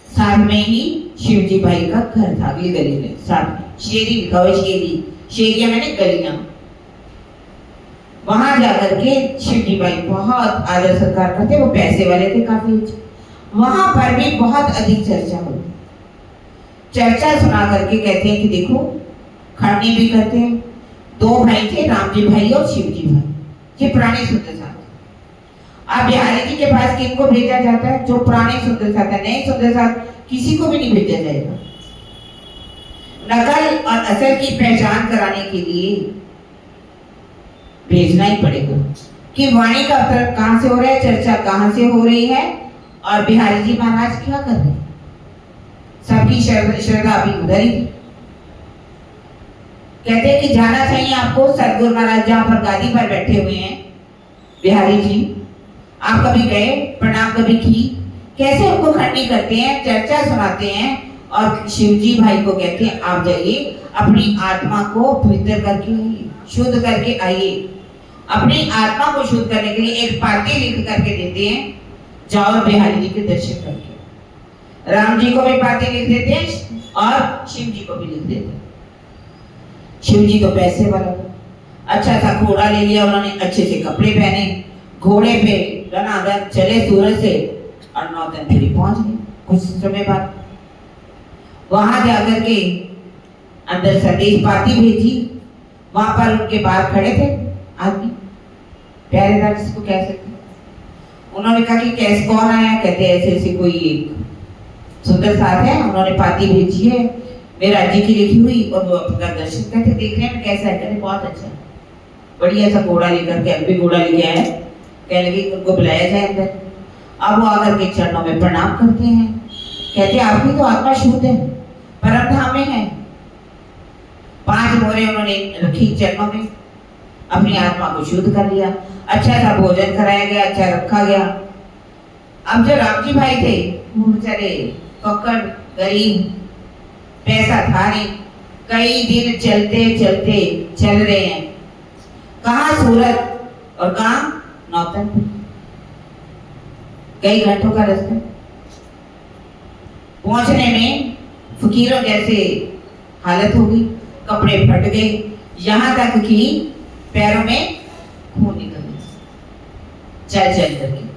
साथ में ही शिवजी भाई का घर था, अगली गली में, साथ में शेरी लिखा हुआ, शेरी, शेरिया मैंने गलियां। वहां जाकर के शिवजी भाई बहुत आदर सत्कार करते, वो पैसे वाले थे काफी। वहां पर भी बहुत अधिक चर्चा होती। चर्चा सुना करके कहते हैं कि देखो, खड़नी भी करते हैं। दो भाई थे, राम जी भाई और शिवजी भाई, ये पुराने सुंदर साथ। अब बिहारी जी के पास किनको भेजा जाता है? जो पुराने सुंदर साथ है। नए सुंदर साथ किसी को भी नहीं भेजा जाएगा। नकल और असल की पहचान कराने के लिए भेजना ही पड़ेगा कि वाणी का अवतरण कहां से हो रहा है, चर्चा कहां से हो रही है, और बिहारी जी महाराज क्या कर रहे हैं। सबकी श्रद्धा अभी उधर ही थी। कहते हैं कि जाना चाहिए आपको सदगुरु महाराज जहां पर गादी पर बैठे हुए हैं बिहारी जी। आप कभी गए, प्रणाम कभी की? कैसे उनको खंडी करते हैं, चर्चा सुनाते हैं, और शिवजी भाई को कहते हैं आप जाइए, अपनी आत्मा को पवित्र करके शुद्ध करके आइए। अपनी आत्मा को शुद्ध करने के लिए एक पाती लिख करके देते हैं, जाओ बिहारी जी के दर्शन करके। राम जी को भी पाती लिख देते हैं और शिव जी को भी लिख देते हैं। शिव जी तो पैसे वाला, अच्छा सा घोड़ा ले लिया उन्होंने, अच्छे से कपड़े पहने, घोड़े पे दनादन चले सूरज से, और नौतनपुरी पहुंच गए। कुछ समय बाद वहां जाकर के अंदर संदेश पाती भेजी। वहां पर उनके बाहर खड़े थे आदमी, पहरेदार जिसको कह सकते। उन्होंने कहा कि कैसे, कौन आया? कहते ऐसे ऐसे कोई एक सुंदर साथ है, उन्होंने पाती भेजी है मेरा जी की लिखी हुई, और वो अपना दर्शन करके देखने में कैसा है। कहते बहुत अच्छा, बढ़िया सा घोड़ा लेकर के, अभी घोड़ा लेके आया। कहने लगे उनको बुलाया जाए अंदर। अब वो आकर के चरणों में प्रणाम करते हैं। कहते आपकी तो आत्मा शुद्ध है, परम धाम में है। 5 मोहरें उन्होंने रखी चरणों में, अपनी आत्मा को शुद्ध कर लिया। अच्छा सा भोजन कराया गया, अच्छा रखा गया। अब जो राम जी भाई थे वो बेचारे पकड़ गरीब, पैसा था नहीं। कई दिन चलते चलते चल रहे हैं, कहाँ सूरत और कहाँ नौतनपुर, कई घंटों का रास्ता। पहुंचने में फकीरों जैसे हालत हो गई, कपड़े फट गए, यहाँ तक कि पैरों में खून निकल गया चल चल करके।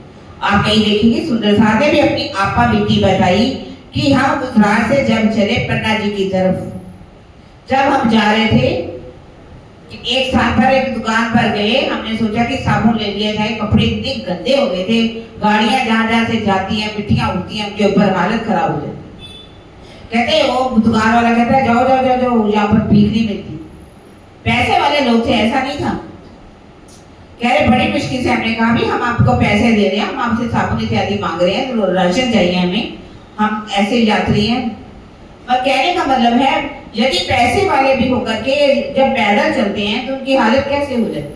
आप कहीं देखेंगे सुंदर साथ ने भी अपनी आपा बीती बताई कि हम उस राह से जब चले पन्ना जी की तरफ, जब हम जा रहे थे कि एक स्थान पर एक दुकान पर गए, हमने सोचा कि साबुन ले लिया जाए, कपड़े इतने गंदे हो गए थे, गाड़ियां जहां जहां से जाती हैं, मिट्टियां उड़ती हैं, उनके ऊपर हालत खराब हो जाती। कहते वो दुकान वाला कहता है जाओ जाओ जाओ जाओ, यहाँ पर भीख नहीं मिलती। पैसे वाले लोग थे, ऐसा नहीं था। कह रहे बड़ी मुश्किल से हमने कहा भी हम आपको पैसे दे रहे हैं, हम आपसे साबुन इत्यादि मांग रहे हैं, तो राशन चाहिए हमें, हम ऐसे यात्री हैं। और कहने का मतलब है यदि पैसे वाले भी होकर के जब पैदल चलते हैं तो उनकी हालत कैसे हो जाती।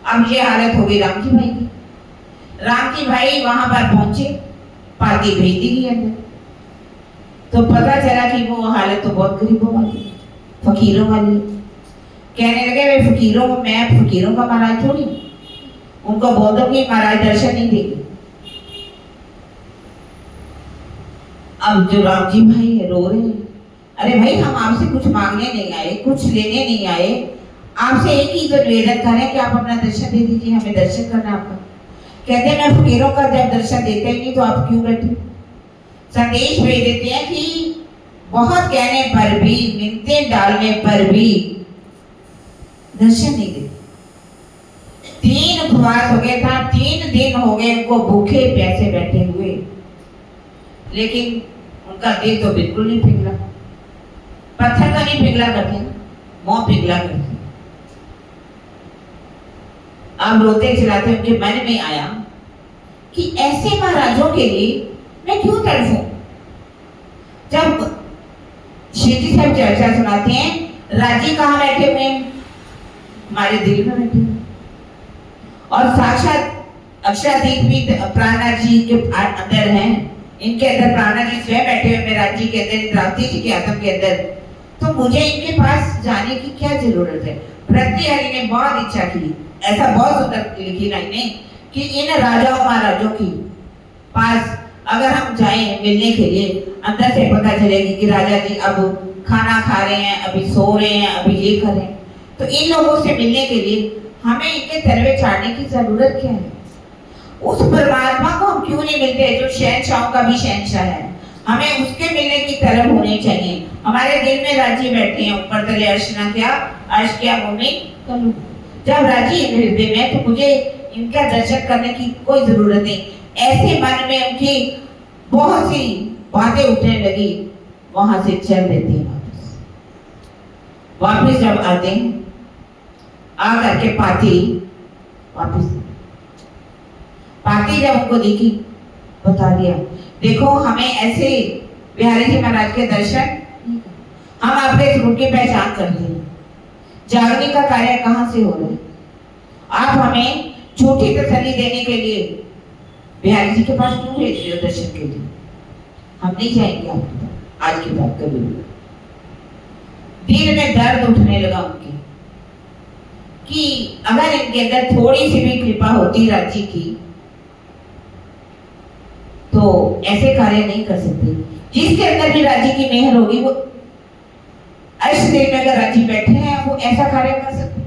अब ये हालत हो गई राम जी भाई की। राम जी भाई वहां पर पहुंचे, पार्टी भेज दी गई अंदर, तो पता चला कि वो हालत तो बहुत गरीबों वाली, फकीरों वाली। कहने लगे वे फकीरों, मैं फकीरों का महाराज थोड़ी, उनको बोल दो कि महाराज दर्शन नहीं देंगे। अब जो राम जी भाई रो रहे हैं, अरे भाई हम आपसे कुछ मांगने नहीं आए, कुछ लेने नहीं आए, आपसे एक ही तो निवेदन कर रहे हैं कि आप अपना दर्शन दे दीजिए, हमें दर्शन करना आपका। कहते हैं मैं फकीरों का जब दर्शन देते ही नहीं तो आप क्यों बैठे। संदेश भेज देते हैं कि बहुत कहने पर भी, मिन्नतें डालने पर भी दर्शन नहीं देते। 3 उपवास हो गए था, 3 दिन हो गए उनको भूखे प्यासे बैठे हुए, लेकिन उनका दिल तो बिल्कुल नहीं पिघला। पत्थर तो नहीं पिघला करते, मुंह पिघला करते। अब रोते चिल्लाते उनके मन में आया कि ऐसे महाराजों के लिए मैं क्यों तड़फूं। जब श्री जी साहब चर्चा सुनाते हैं, राजी कहाँ बैठे हुए हैं? हमारे दिल में बैठे हुए, और साक्षात अक्षराधीश भी प्राणनाथ जी के अंदर हैं। इनके अंदर प्राणनाथ जी स्वयं बैठे हुए, मेराज जी के अंदर, इंद्रावती जी के आत्म के अंदर। तो मुझे इनके पास जाने की क्या जरूरत है? भर्तृहरि ने बहुत इच्छा की, ऐसा बहुत सुंदर लिखी लाइनें कि इन राजाओं महाराजों की पास अगर हम जाएं मिलने के लिए, अंदर से पता चलेगी कि राजा जी अब खाना खा रहे हैं, अभी सो रहे हैं, अभी ये कर रहे हैं। तो इन लोगों से मिलने के लिए हमें इनके तरवे चाटने की जरूरत क्या है? उस परमात्मा को हम क्यों नहीं मिलते जो शहंशाहों का भी शहंशाह है? हमें उसके मिलने की तरफ होनी चाहिए। हमारे दिल में राजी बैठे हैं, ऊपर तले अर्श ना क्या, अर्श क्या भूमि कलू। जब राजी हृदय में, तो मुझे इनका दर्शन करने की कोई जरूरत नहीं। ऐसे मन में उनकी बहुत सी बातें उठने लगी, वहां से चल देते हैं वापिस जब आते हैं, आकर के वापिस पाती जब उनको देखी, बता दिया देखो हमें ऐसे बिहारी जी महाराज के दर्शन, हम आपके स्वरूप की पहचान कर ली, जागने का कार्य कहाँ से हो रहा है? आप हमें झूठी तसल्ली देने के लिए बिहारी जी के पास क्यों भेज रहे हो दर्शन के लिए? हम नहीं जाएंगे आपके पास आज की बात कभी। दिल में दर्द उठने लगा उनके कि अगर इनके अंदर थोड़ी सी भी कृपा होती राज्य की, तो ऐसे कार्य नहीं कर सकते। जिसके अंदर भी राज्य की मेहर होगी, वो अर्श देव में अगर राज्य बैठे हैं, वो ऐसा कार्य कर सकते।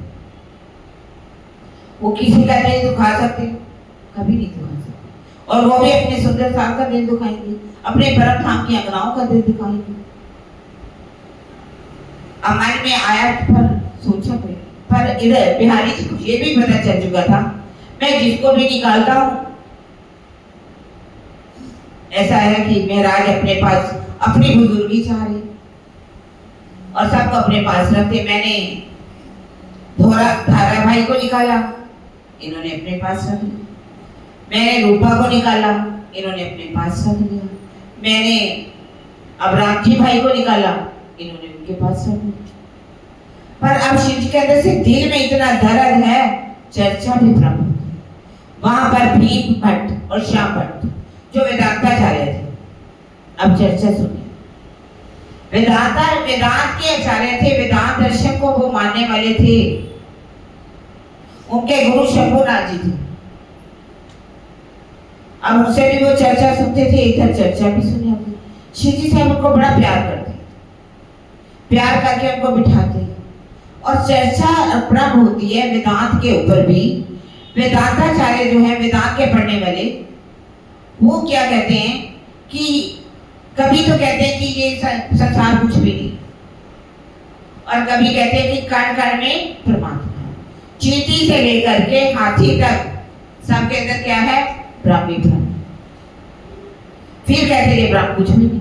वो किसी का दिल दुखा सकते? कभी नहीं दुखा सकते। और वो भी अपने सुंदर साल का दिल दुखाएंगे, अपने परम धाम की अंगनाओं का दिल दुखाएंगे। मन में आया पर सोचा पर इधर बिहारी जी को ये भी पता चल चुका था, मैं जिसको भी निकालता हूँ, ऐसा है कि महाराज अपने पास अपनी बुजुर्गी चाह रहे और सबको अपने पास रखते। मैंने धारा भाई को निकाला, इन्होंने अपने पास रख लिया। मैंने रूपा को निकाला, इन्होंने अपने पास रख लिया। मैंने अब रामजी भाई को निकाला, इन्होंने उनके पास रख लिया। पर अब शिव जी के अंदर से दिल में इतना दर्द है, चर्चा भी ब्रह्म। वहां पर भीम भट्ट और श्याम भट्ट जो वेदांताचार्य थे, अब चर्चा सुनिए। वेदांत के आचार्य थे, वेदांत दर्शन को वो मानने वाले थे। उनके गुरु शंभुनाथ जी थे। अब उनसे भी वो चर्चा सुनते थे, इधर चर्चा भी सुनी। शिव जी साहब उनको बड़ा प्यार करते, प्यार करके उनको बिठाते और चर्चा प्रारंभ होती है वेदांत के ऊपर भी। वेदांताचार्य जो है, वेदांत के पढ़ने वाले, वो क्या कहते हैं कि कभी तो कहते हैं कि ये संसार कुछ भी नहीं, और कभी कहते हैं कि कण कण में परमात्मा है। चींटी से लेकर के हाथी तक सबके अंदर क्या है? ब्रह्म ब्रह्म। फिर कहते हैं ब्रह्म कुछ भी नहीं।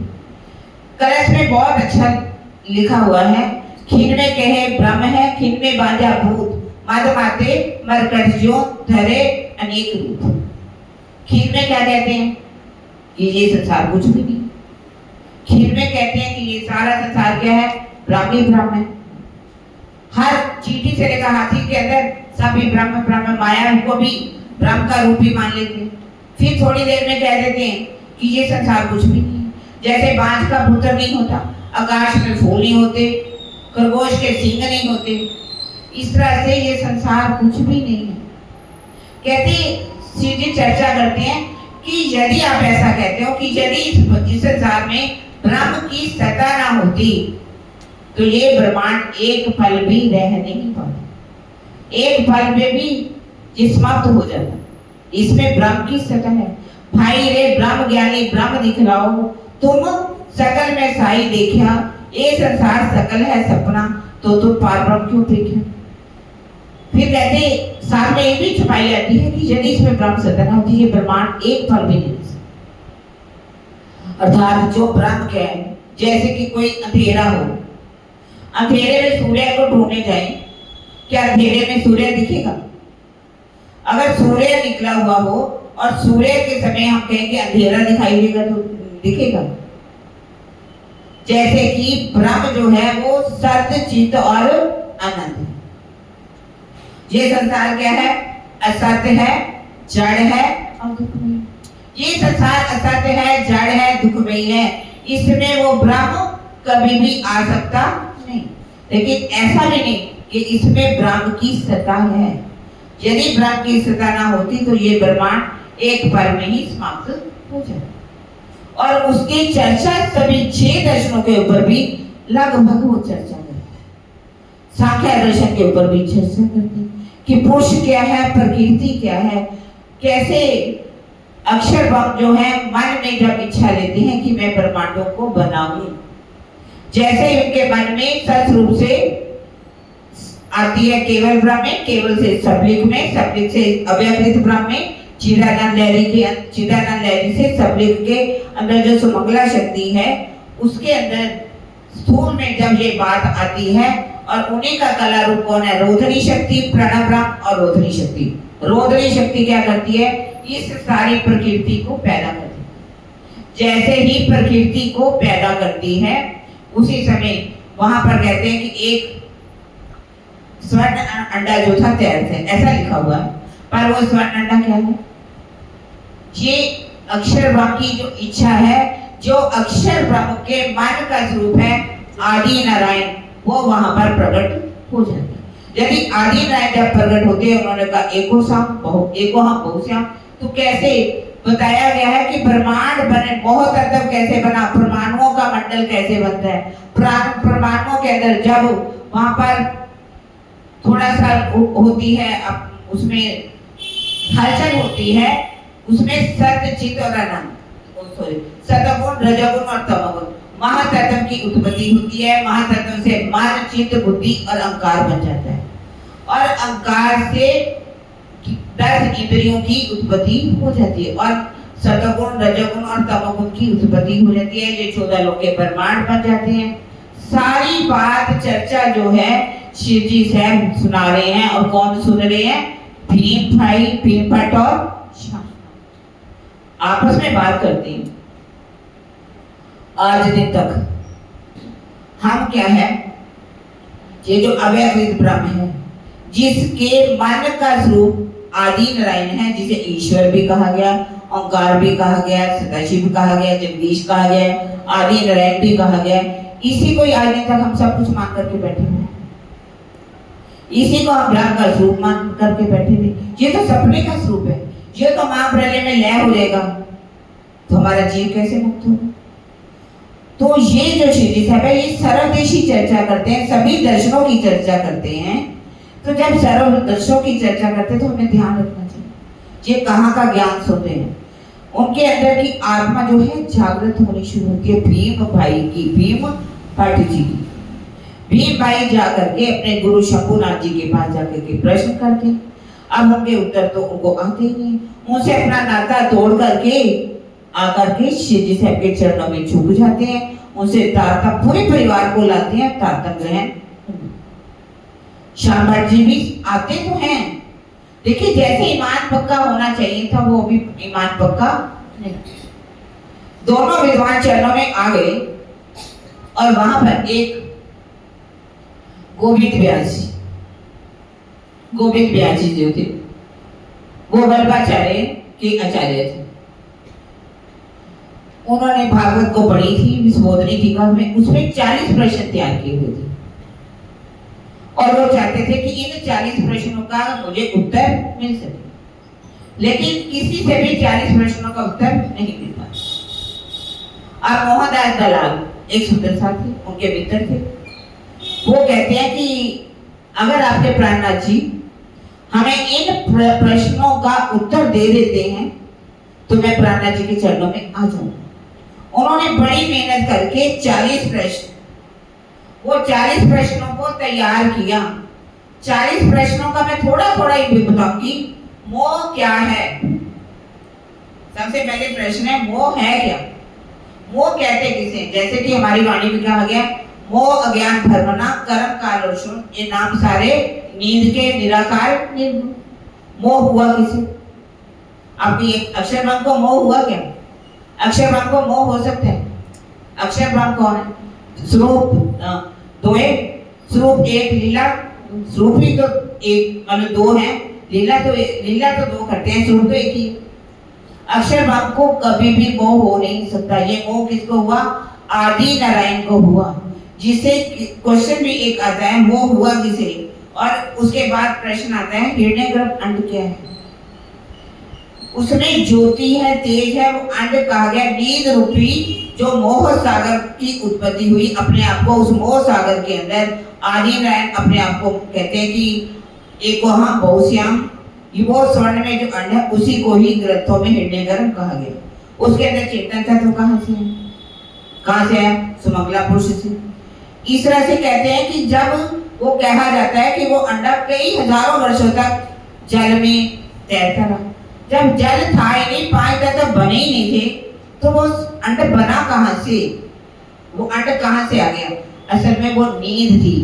कलश में बहुत अच्छा लिखा हुआ है, खिन में कहे ब्रह्म है, खिन में बांधा भूत, मद माते मरकटियों धरे अनेक रूप। खीर में क्या कहते हैं कि ये संसार कुछ भी नहीं। खीर में कहते हैं कि ये सारा संसार क्या है? ब्रह्म ब्रह्म है। हर चींटी से लेकर हाथी के अंदर सभी ब्रह्म ब्रह्म, माया को भी ब्रह्म का रूप ही मान लेते हैं। फिर थोड़ी देर में कह देते हैं कि ये संसार कुछ भी नहीं है। जैसे बांझ का पुत्र नहीं होता, आकाश में फूल नहीं होते, खरगोश के सींग नहीं होते, इस तरह से ये संसार कुछ भी नहीं है। कहते सीधी चर्चा करते हैं कि यदि आप ऐसा कहते हो कि यदि इस संसार में ब्रह्म की सत्ता ना होती, तो ये ब्रह्मांड एक पल भी रह नहीं पाता, एक पल में भी समाप्त हो जाता। इसमें ब्रह्म की सत्ता है। भाई रे ब्रह्म ज्ञानी ब्रह्म दिखलाओ, तुम सकल में साई देखा, ये संसार सकल है सपना, तो तुम पार ब्रह्म क्यों देखा? फिर कहते सामने एक भी छुपाई आती है कि यदि इसमें ब्रह्म सत्ता न होती ये ब्रह्मांड एक पल भी नहीं हो सकता। अर्थात जो ब्रह्म क्या है, जैसे कि कोई अंधेरा हो, अंधेरे में सूर्य को ढूंढने जाए, क्या अंधेरे में सूर्य दिखेगा? अगर सूर्य निकला हुआ हो और सूर्य के समय हम कहें कि अंधेरा दिखाई देगा तो दिखेगा। जैसे कि ब्रह्म जो है वो सत्य, चित और आनंद है। ये संसार क्या है? असत्य है, जड़ है और दुखमय। ये संसार असत्य है, जड़ है, दुखमय है। इसमें वो ब्रह्म कभी भी आ सकता नहीं। लेकिन ऐसा भी नहीं कि इसमें ब्रह्म की सत्ता है। यदि ब्रह्म की सत्ता ना होती तो ये ब्रह्मांड एक पल में ही समाप्त हो जाए। और उसकी चर्चा सभी 6 दर्शनों के ऊपर भी लगभग वो चर्चा करते हैं। सांख्य दर्शन के ऊपर भी चर्चा करते हैं कि पुरुष क्या है, प्रकृति क्या है, कैसे अक्षर ब्रह्म जो है मन में जब इच्छा लेते हैं कि मैं ब्रह्मांडों को बनाऊं, जैसे उनके मन में सत रूप से आती है केवल ब्रह्म में, केवल से सबलिंग में, सबलिंग से अव्यकृत ब्रह्म में, चिदानंद लहरी से सबलिंग के अंदर जो सुमंगला शक्ति है उसके अंदर स्थूल में जब ये बात आती है, और उन्हीं का कला रूप कौन है? रोधनी शक्ति, प्रणव ब्रह्म और रोधनी शक्ति। रोधनी शक्ति क्या करती है? इस सारी प्रकृति को पैदा करती है। जैसे ही प्रकृति को पैदा करती है उसी समय वहां पर कहते हैं कि एक स्वर्ण अंडा जो था तैयार थे, ऐसा लिखा हुआ है। पर वो स्वर्ण अंडा क्या है? ये अक्षर ब्रह्म की जो इच्छा है, जो अक्षर ब्रह्म के मन का स्वरूप है आदि नारायण, वो वहां पर प्रकट हो जाते हैं। यदि आदि नारायण जब प्रकट होते हैं, उन्होंने कहा एको हम बहुश्याम, तो कैसे बताया गया है कि ब्रह्मांड बने, बहुत अदब कैसे बना, परमाणुओं का मंडल कैसे बनता है। परमाणुओं के अंदर जब वहां पर थोड़ा सा होती है, अब उसमें हलचल होती है, उसमें सत्य, चित और आनंद, सतगुण, रजगुण और तमगुण, महातत्व की उत्पत्ति होती है। महातत्व से मन, चित्त, बुद्धि और अहंकार बन जाता है, और अहंकार से 10 इंद्रियों की उत्पत्ति हो जाती है, और सतगुण, रजगुण और तमगुण की उत्पत्ति हो जाती है। ये 14 लोक के ब्रह्मांड बन जाते हैं। सारी बात चर्चा जो है शिव जी साहब सुना रहे हैं, और कौन सुन रहे हैं? भीम भाई, भीम भट्ट और श्याम आपस में बात करते हैं। आज दिन तक हम क्या है, ये जो अव्यकृत ब्रह्म है, जिसके मन का स्वरूप आदि नारायण है, जिसे ईश्वर भी कहा गया, ओंकार भी कहा गया, सदाशिव कहा गया, जगदीश कहा गया, आदि नारायण भी कहा गया, इसी को आज दिन तक हम सब कुछ मान करके बैठे हुए हैं। इसी को हम ब्रह्म का स्वरूप मान करके बैठे हुए। ये तो सपने का स्वरूप है, ये तो महाप्रलय में लय हो जाएगा, तो हमारा जीव कैसे मुक्त होगा? तो ये जो शिवजी साहब है, ये सर्वदेशी चर्चा करते हैं, सभी दर्शनों की चर्चा करते हैं। तो जब सर्व दर्शनों की चर्चा करते हैं तो हमें ध्यान रखना चाहिए ये कहाँ का ज्ञान सुनते हैं। उनके अंदर की आत्मा जो है जागृत होनी शुरू होती है। भीम भाई की, भीम भट्ट जी की, भीम भाई जाकर के अपने गुरु शंभुनाथ जी के पास जाकर के प्रश्न करते हैं। अब उनके उत्तर तो उनको आते ही नहीं, उनसे अपना नाता तोड़ करके आकर के शिव जी साहब के चरणों में झुक जाते हैं, उनसे तारता पूरे परिवार को लाते हैं, तारता ग्रहण। श्याम भट्ट जी भी आते तो हैं, देखिए जैसे ईमान पक्का होना चाहिए था वो भी ईमान पक्का नहीं। दोनों विद्वान चरणों में आ गए, और वहां पर एक गोविंद व्यास जी जो थे वो वल्लभाचार्य के आचार्य थे। उन्होंने भागवत को पढ़ी थी, विस्मोदनी टीका में, उसमें 40 प्रश्न तैयार किए हुए थे, और वो चाहते थे कि इन 40 प्रश्नों का मुझे उत्तर मिल सके, लेकिन किसी से भी 40 प्रश्नों का उत्तर नहीं मिल पाया। अब मोहनदास दलाल एक सुंदर साथी, उनके मित्र थे, वो कहते हैं कि अगर आपके प्राणनाथ जी हमें इन प्रश्नों का उत्तर दे देते हैं तो मैं प्राणनाथ जी के चरणों में आ जाऊंगा। उन्होंने बड़ी मेहनत करके 40 प्रश्न, वो 40 प्रश्नों को तैयार किया, 40 प्रश्नों का मैं थोड़ा थोड़ा ही बताऊंगी। मोह क्या है? सबसे पहले प्रश्न है, मोह है क्या? मोह कहते किसे? जैसे कि हमारी वाणी में कहा गया, मोह अज्ञान भ्रमणा कर्म काल और शून्य, ये नाम सारे नींद के निराकार निर्गुण। मोह हुआ किसे? आपकी एक अक्षर ब्रह्म को मोह हुआ क्या? अक्षर ब्रह्म को मोह हो सकता है? अक्षर ब्रह्म कौन है? स्वरूप दो है, स्वरूप एक, लीला स्वरूप भी तो एक, मतलब दो है, लीला तो दो करते हैं, स्वरूप तो एक ही। अक्षर ब्रह्म को कभी भी मोह हो नहीं सकता। ये मोह किसको हुआ? आदि नारायण को हुआ। जिसे क्वेश्चन भी एक आता है, मोह हुआ किसे? और उसके बाद प्रश्न आता है, हिरण्यगर्भ अंड क्या है? उसमें ज्योति है, तेज है, वो अंड कहा गया। नींद रूपी जो मोह सागर की उत्पत्ति हुई, अपने आप को उस मोह सागर के अंदर आदि नारायण अपने आप को कहते हैं कि एक वहां बहुश्याम, वो स्वर्ण में जो अंड है उसी को ही ग्रंथों में हिरण्यगर्भ कहा गया। उसके अंदर चेतन तत्व कहाँ से है? कहाँ से है? सुमंगला पुरुष से। इस तरह से कहते हैं कि जब वो कहा जाता है कि वो अंडा कई हजारों वर्षों तक जल में तैरता रहा, जब जल था ही नहीं, 5 तत्व बने ही नहीं थे, तो वो अंड बना कहाँ से? वो अंड कहाँ से आ गया? असल में वो नींद थी,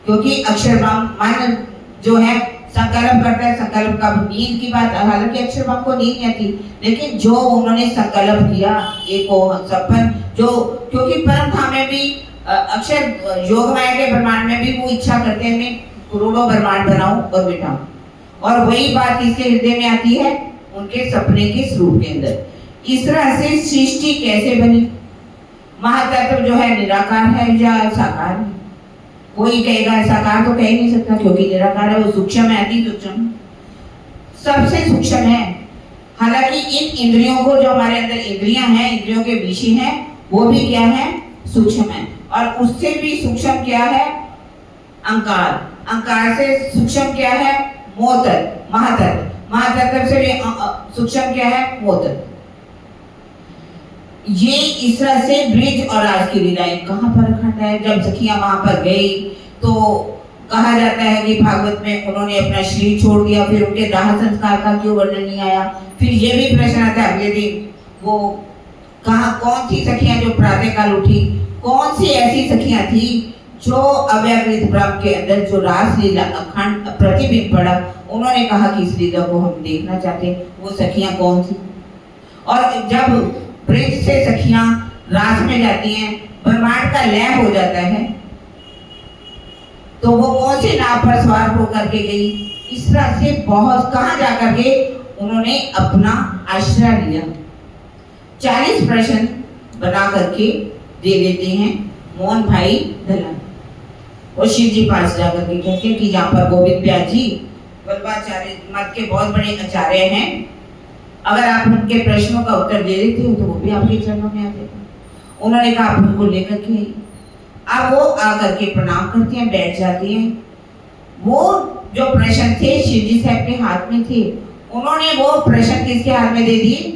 क्योंकि अक्षर ब्रह्म मन जो है संकल्प करता है, संकल्प का नींद की बात, हालांकि अक्षर ब्रह्म को नींद नहीं आती, लेकिन जो उन्होंने संकल्प किया एक सपन, जो क्योंकि परम धाम में भी अक्षर योग माया के ब्रह्मांड में भी वो इच्छा करते हैं मैं करोड़ों ब्रह्मांड बनाऊं और बिठाऊं, और वही बात इसके हृदय में आती है उनके सपने के स्वरूप के अंदर। इस तरह से सृष्टि कैसे बनी? महातत्व जो है निराकार है या साकार है? कोई कहेगा साकार तो कह ही नहीं सकता, क्योंकि निराकार है, वो सूक्ष्म है, अति सूक्ष्म, सबसे सूक्ष्म है। हालांकि इन इंद्रियों को, जो हमारे अंदर इंद्रियां हैं, इंद्रियों के विषय हैं, वो भी क्या है? सूक्ष्म है। और उससे भी सूक्ष्म क्या है? अंकार। अंकार से सूक्ष्म क्या है? मोहतत्व, महातत्व। महातत्व से भी सूक्ष्म क्या है? मोहतत्व। ये इस तरह से ब्रिज और आज की लीलाएं कहाँ पर खंड है। जब सखियां वहां पर गई तो कहा जाता है कि भागवत में उन्होंने अपना शरीर छोड़ दिया, फिर उनके दाह संस्कार का क्यों वर्णन नहीं आया। फिर ये भी प्रश्न आता है अगले दिन, वो कहाँ, कौन सी सखियां जो प्रातः काल उठी, कौन सी ऐसी सखियां थी जो अव्यकृत ब्रह्म के अंदर जो रास लीला अखंड प्रतिबिंब पड़ा, उन्होंने कहा कि इस लीला को हम देखना चाहते, वो सखियां कौन थी। और जब ब्रिज से सखियां रास में जाती हैं, ब्रह्मांड का लय हो जाता है, तो वो कौन सी नाव पर सवार होकर के गई। इस तरह से बहुत कहां जाकर के उन्होंने अपना आश्रय लिया। 40 प्रश्न बना करके दे देते हैं मोहन भाई दलाल, और शिव जी पास जाकर के कहते हैं कि जहाँ पर गोविंद व्यास जी वल्लभाचार्य मत के बहुत बड़े आचार्य हैं, अगर आप उनके प्रश्नों का उत्तर दे देते हो तो वो भी आपके चरणों में आ जाएगा। उन्होंने कहा आप उनको लेकर के, अब वो आकर के प्रणाम करती हैं, बैठ जाती हैं। वो जो प्रश्न थे शिव जी साहब के हाथ में थे, उन्होंने वो प्रश्न किसके हाथ में दे दिए?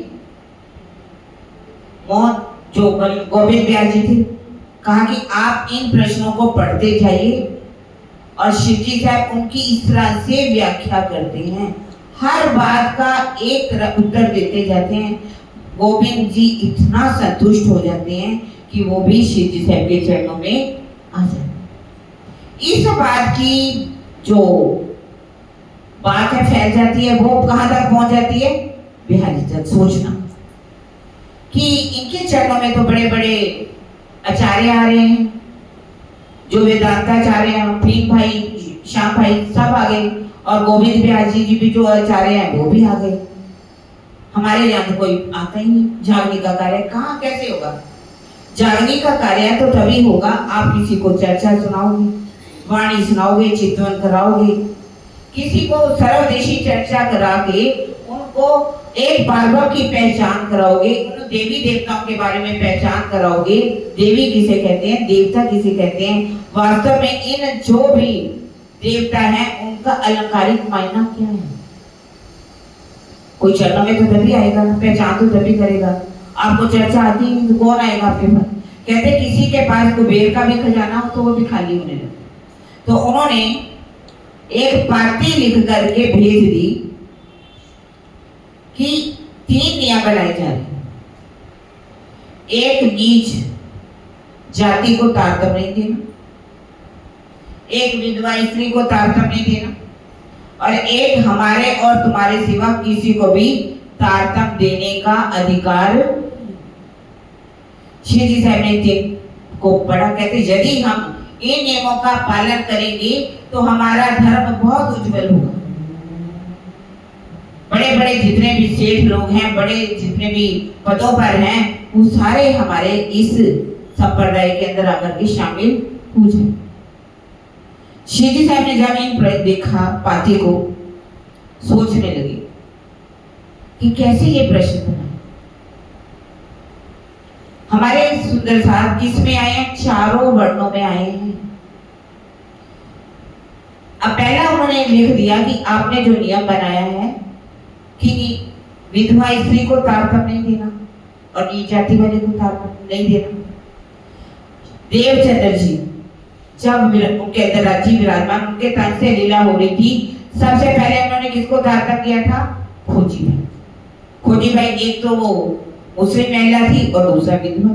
मोहन जो गोविंद व्यास जी थे। कहा कि आप इन प्रश्नों को पढ़ते जाइए, और शिव जी साहब उनकी इस तरह से व्याख्या करते हैं, हर बात का एक उत्तर देते जाते हैं। गोविंद जी इतना संतुष्ट हो जाते हैं कि वो भी शिव जी साहब के चरणों में आ जाते हैं। इस बात की जो बात है फैल जाती है, वो कहां तक पहुंच जाती है? बिहारी तक। सोचना कि इनके चरणों में तो बड़े बड़े आचार्य आ रहे हैं, जो वेदांताचार्य, भीम भाई, श्याम भाई सब आ गए, और गोविंद व्यास जी भी जो आचार्य हैं वो भी आ गए। हमारे यहाँ तो कोई आता ही नहीं। जागने का कार्य कहाँ कैसे होगा? जागने का कार्य तो तभी होगा आप किसी को चर्चा सुनाओगे, वाणी सुनाओगे, चिंतन कराओगे, किसी को सर्वदेशी चर्चा करा के उनको एक भागवत की पहचान कराओगे, उन देवी देवताओं के बारे में पहचान कराओगे। देवी किसे कहते हैं, देवता किसे कहते हैं, वास्तव में इन जो भी देवता है उनका अलंकारिक मायना क्या है। कोई चरणों में तो तभी आएगा, पहचान तो तभी करेगा। आपको चर्चा आती नहीं तो कौन आएगा आपके पास? कहते किसी के पास कुबेर का भी खजाना हो तो वो भी खाली होने लगे। तो उन्होंने एक पाती लिख करके भेज दी कि 3 नियम बनाए जा रहे हैं। एक, नीच जाति को तारतम्य नहीं देना, एक विधवा स्त्री को तारतम्य नहीं देना, और एक हमारे और तुम्हारे सिवा किसी को भी तारतम्य देने का अधिकार। श्री जी साहब ने को पढ़ा, कहते यदि हम इन नियमों का पालन करेंगे तो हमारा धर्म बहुत उज्जवल होगा। बड़े बड़े जितने भी सेठ लोग हैं, बड़े जितने भी पदों पर हैं, वो सारे हमारे इस संप्रदाय के अंदर आकर के शामिल हो जाए। श्री जी साहब ने जब इन देखा पाती को, सोचने लगे कि कैसे ये प्रश्न बना। हमारे सुंदर साहब किस में आए हैं? चारों वर्णों में आए हैं। अब पहला उन्होंने लिख दिया कि आपने जो नियम बनाया है कि विधवा स्त्री को तारतम्य नहीं देना और नीच जाति वाले को तारतम्य नहीं देना। देवचंद्र जी जब उनके अंदर राज्य विराजमान, उनके तन से लीला हो रही थी, सबसे पहले उन्होंने किसको तारतम्य किया था? खोजी भाई। खोजी भाई एक तो वो मुस्लिम महिला थी और दूसरा विधवा।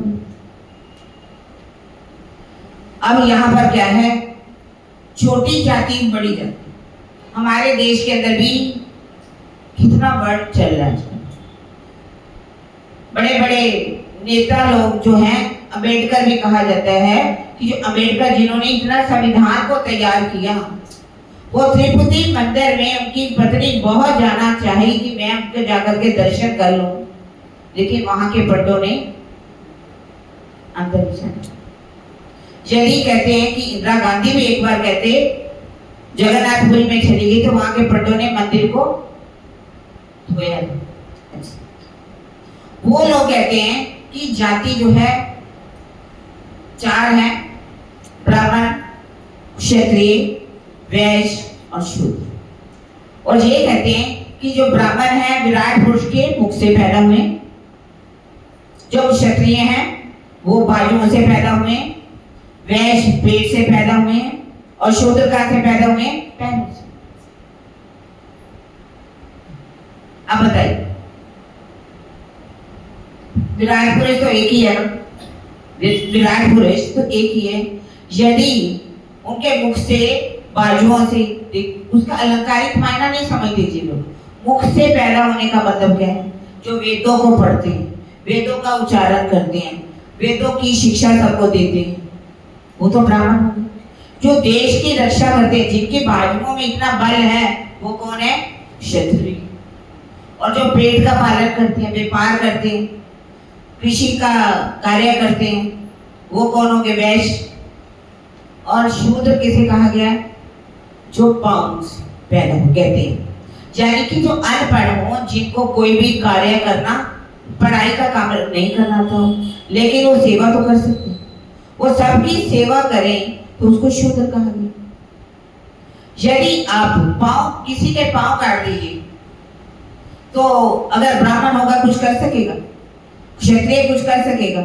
अब यहाँ पर क्या है? छोटी जाति बड़ी जाति। हमारे देश के अंदर भी कितना वर्ड चल रहा है। बड़े बड़े नेता लोग जो हैं, अंबेडकर भी कहा जाता है कि जो अंबेडकर जिन्होंने इतना संविधान को तैयार किया, वो तिरुपति मंदिर में उनकी पत्नी बहुत जाना चाही कि मैं उनके जाकर के दर्शन कर लूं, लेकिन वहां के पंडों ने अंदर नहीं जाना। यदि कहते हैं कि इंदिरा गांधी भी एक बार कहते जगन्नाथपुरी में चली गई तो वहां के पंडों ने मंदिर को धोया। वो लोग कहते हैं कि जाति जो है 4 है, ब्राह्मण, क्षत्रिय, वैश्य और शूद्र। और ये कहते हैं कि जो ब्राह्मण है विराट पुरुष के मुख से पैदा हुए, जो क्षत्रिय हैं वो बाजुओं से पैदा हुए, वैश्य पेट से पैदा हुए और शूद्र कहां से पैदा हुए? पैरों से। अब बताइए, विराट पुरुष तो एक ही है ना? विराट पुरुष तो एक ही है। यदि उनके मुख से बाजुओं से, उसका अलंकारिक मायना नहीं समझ लीजिए लोग। मुख से पैदा होने का मतलब क्या है? जो वेदों को पढ़ते हैं, वेदों का उच्चारण करते हैं, वेदों की शिक्षा सबको देते हैं, वो तो ब्राह्मण होंगे। जो देश की रक्षा करते हैं, जिनके बाजुओं में इतना बल है, वो कौन है? क्षत्रिय। और जो पेट का पालन करते हैं, व्यापार करते हैं, कृषि का कार्य करते हैं, वो कौन हो गए? वैश्य। और शूद्र किसे कहा गया? जो पाँव से पैदा हो, कहते हैं यानी कि जो अनपढ़ हो, जिनको कोई भी कार्य करना, पढ़ाई का काम नहीं करना था, लेकिन वो सेवा तो कर सकते, वो सबकी सेवा करें, तो उसको शूद्र कहा गया। यदि आप पाँव, किसी के पाँव काट दीजिए तो अगर ब्राह्मण होगा कुछ कर सकेगा? क्षत्रिय कुछ कर सकेगा?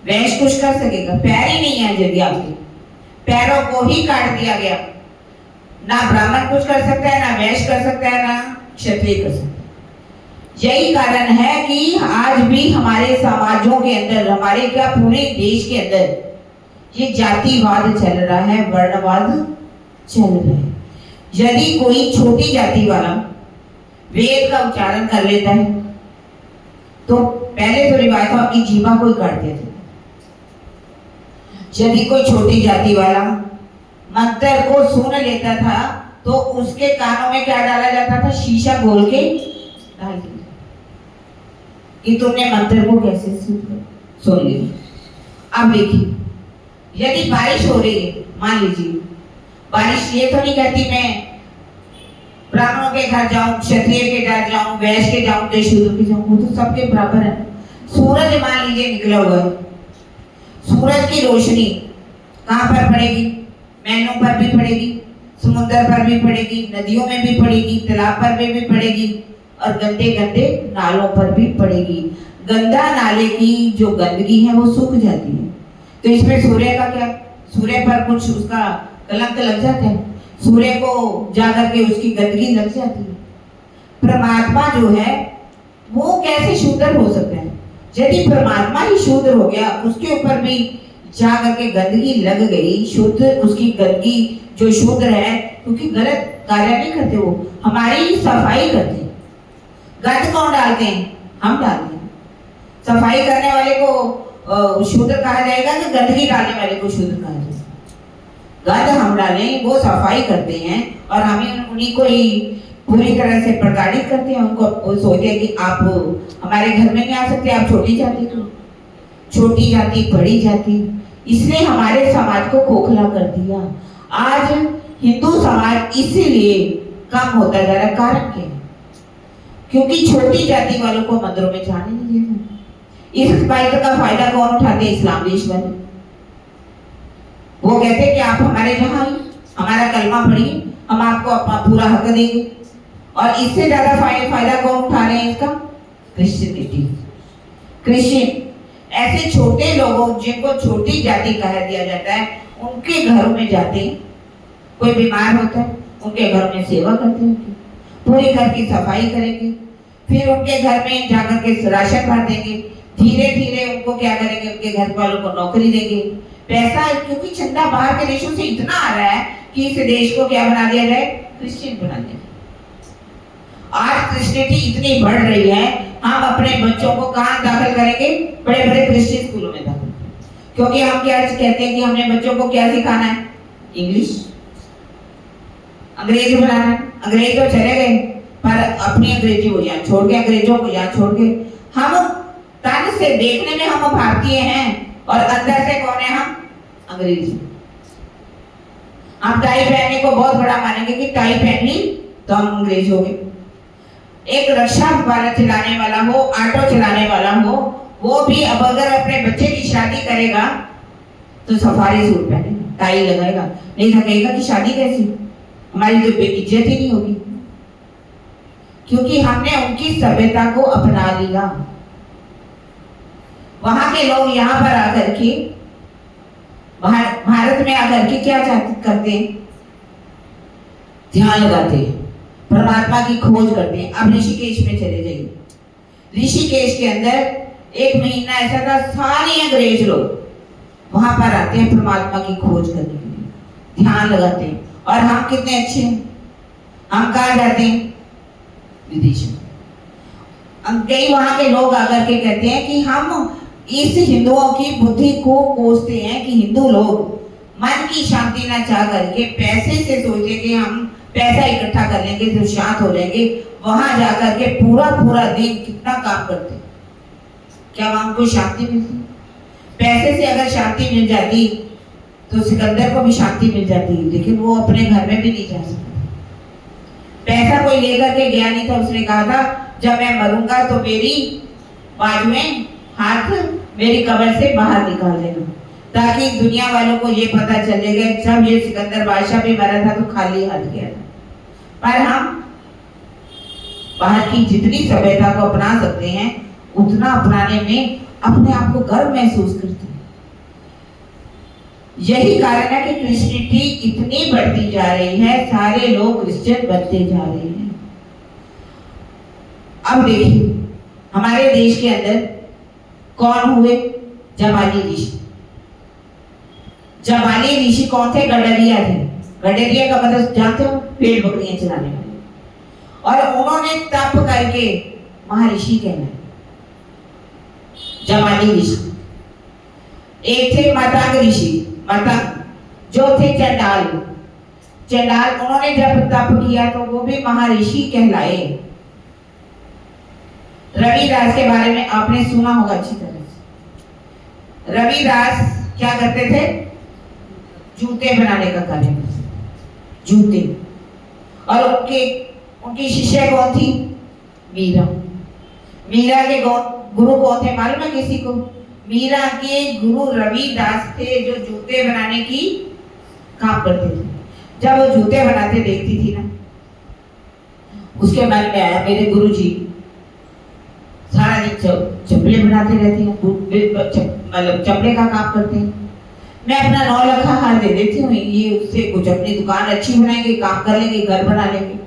वैश्य कुछ कर सकेगा? पैर ही नहीं है। यदि आपके पैरों को ही काट दिया गया, ना ब्राह्मण कुछ कर सकता है, ना वैश्य कर सकता है, ना क्षत्रिय कर सकता है। यही कारण है कि आज भी हमारे समाजों के अंदर, हमारे क्या पूरे देश के अंदर ये जातिवाद चल रहा है, वर्णवाद चल रहा है। यदि कोई छोटी जाति वाला वेद का उच्चारण कर लेता है तो पहले तो रिवाज था अपनी जीवा को ही काट दिया जाता। यदि कोई छोटी जाति वाला मंत्र को सुन लेता था तो उसके कानों में क्या डाला जाता था? शीशा घोल के डाल दिया कि तुमने मंत्र को कैसे सुन लिया। अब देखिए, यदि बारिश हो रही है, मान लीजिए, बारिश ये तो नहीं कहती मैं ब्राह्मणों के घर जाऊं, क्षत्रिय के घर जाऊं, वैश्य के जाऊं, तो शूद्र के जाऊं, वो तो सबके बराबर है। सूरज मान लीजिए निकला हुआ है, सूरज की रोशनी कहां पर पड़ेगी? मैनों पर भी पड़ेगी, समुद्र पर भी पड़ेगी, नदियों में भी पड़ेगी, तालाब पर भी पड़ेगी और गंदे गंदे नालों पर भी पड़ेगी। गंदा नाले की जो गंदगी है वो सूख जाती है, तो इसमें सूर्य का क्या? सूर्य पर कुछ उसका कलंक लग जाता है। सूर्य को जाकर के उसकी गंदगी लग जाती है। परमात्मा जो है वो कैसे शूद्र हो सकता है? यदि परमात्मा ही शूद्र हो गया, उसके ऊपर भी जाकर के गंदगी लग गई, शुद्ध उसकी गंदगी जो शूद्र है, क्योंकि गलत कार्य नहीं करते, वो हमारी सफाई करते हैं। गंद कौन डालते हैं? हम डालते हैं। सफाई करने वाले को शूद्र कहा जाएगा कि गंदगी डालने वाले को शूद्र कहा जाएगा? गंद हम डालें, वो सफाई करते हैं और हमें उन्हीं को ही पूरी तरह से प्रताड़ित करते हैं। उनको सोचते हैं कि आप हमारे घर में नहीं आ सकते, आप छोटी जाति को, छोटी जाति बड़ी जाति, इसने हमारे समाज को खोखला कर दिया। आज हिंदू समाज इसीलिए कम होता जा रहा है। कारण क्या है? क्योंकि छोटी जाति वालों को मंदिरों में जाने नहीं देते। इस बात का फायदा कौन उठाते? इस्लाम देश वाले। वो कहते हैं कि आप हमारे यहाँ आइए, हमारा कलमा पढ़िए, हम आपको अपना पूरा हक देंगे। और इससे ज्यादा फायदा कौन उठा रहे हैं इसका? Christianity, Christian. ऐसे छोटे लोगों जिनको छोटी जाति कह दिया जाता है, उनके घरों में जाते हैं। कोई बीमार होता है, उनके घर में सेवा करते हैं, पूरे घर की सफाई करेंगे, फिर उनके घर में जाकर के राशन भर देंगे। धीरे धीरे उनको क्या करेंगे? उनके घर वालों को नौकरी देंगे, पैसा। क्योंकि चंदा बाहर के देशों से इतना आ रहा है कि इस देश को क्या बना दिया जाए? क्रिश्चियन बना दिया। आज क्रिश्चियनिटी इतनी बढ़ रही है, हम अपने बच्चों को कहाँ दाखिल करेंगे? बड़े बड़े क्रिश्चियन स्कूलों में दाखिल। क्योंकि हम क्या कहते हैं कि हमने बच्चों को क्या सिखाना है? इंग्लिश, अंग्रेजी बनाना है। अंग्रेज तो चले गए, पर अपनी अंग्रेजी को यहाँ छोड़ के, अंग्रेजों को यहाँ छोड़ के, हम तन से देखने में हम भारतीय हैं और अंदर से कौन है? हम अंग्रेजी। हम टाई पहनने को बहुत बड़ा मानेंगे कि टाई पहन ली तो हम अंग्रेज हो गए। एक रिक्शा वाला चलाने वाला हो, ऑटो चलाने वाला हो, वो भी अब अगर अपने बच्चे की शादी करेगा तो सफारी सूट पहनेगा, टाई लगाएगा, नहीं तो कहेगा कि शादी कैसी, हमारी तो बेइज्जती ही नहीं होगी। क्योंकि हमने उनकी सभ्यता को अपना लिया। वहां के लोग यहाँ पर आकर के, भारत में आकर के क्या करते हैं? ध्यान लगाते हैं, परमात्मा की खोज करते हैं। अब ऋषिकेश में चले जाइए। ऋषिकेश के अंदर एक महीना ऐसा था, सारे अंग्रेज लोग वहां पर आते हैं परमात्मा की खोज करने के लिए, ध्यान लगाते हैं। और हम कितने अच्छे हैं, हम कहाँ जाते हैं? विदेश में। कई वहां के लोग आकर के कहते हैं कि हम इस हिंदुओं की बुद्धि को कोसते हैं कि हिंदू लोग मन की शांति ना चाह करके पैसे से सोचे कि हम पैसा इकट्ठा कर लेंगे तो शांत हो जाएंगे। वहां जाकर के पूरा पूरा दिन कितना काम करते, क्या वहां को शांति मिलती? पैसे से अगर शांति मिल जाती तो सिकंदर को भी शांति मिल जाती, लेकिन वो अपने घर में भी नहीं जा सकता। पैसा कोई लेकर के गया नहीं था। उसने कहा था जब मैं मरूंगा तो मेरी बाजुएं, हाथ मेरी कब्र से बाहर निकाल देना, ताकि दुनिया वालों को ये पता चलेगा जब ये सिकंदर बादशाह भी मरा था तो खाली हाथ गया था। पर हम बाहर की जितनी सभ्यता को अपना सकते हैं उतना अपनाने में अपने आप को गर्व महसूस करते हैं। यही कारण है कि क्रिश्चियनिटी इतनी बढ़ती जा रही है, सारे लोग क्रिश्चियन बनते जा रहे हैं। अब देखिए हमारे देश के अंदर कौन हुए? जमाली ऋषि। जमाली ऋषि कौन थे? गडरिया थे। गडरिया का मतलब जानते हो? पेड़ बकरियां चलाने वाले। और उन्होंने तप करके महर्षि कहलाए, जमाली ऋषि। एक थे मतंग ऋषि, मतंग जो थे चंडाल। चंडाल उन्होंने जब तप किया तो वो भी महर्षि कहलाए। रविदास के बारे में आपने सुना होगा अच्छी तरह से। रविदास क्या करते थे? जूते बनाने का कार्य, जूते। और उनकी शिष्या कौन थी? मीरा। मीरा के गुरु कौन थे मालूम है किसी को? मीरा के गुरु रविदास थे, जो जूते बनाने की काम करते थे। जब वो जूते बनाते देखती थी ना, उसके मन में आया मेरे गुरुजी सारा दिन चप्पलें बनाते रहते हैं, मतलब चमड़े का काम करते हैं। मैं अपना 9 लाख हार दे देती हूँ, ये उससे कुछ अपनी दुकान अच्छी बनाएंगे, काम कर लेंगे, घर बना लेंगे।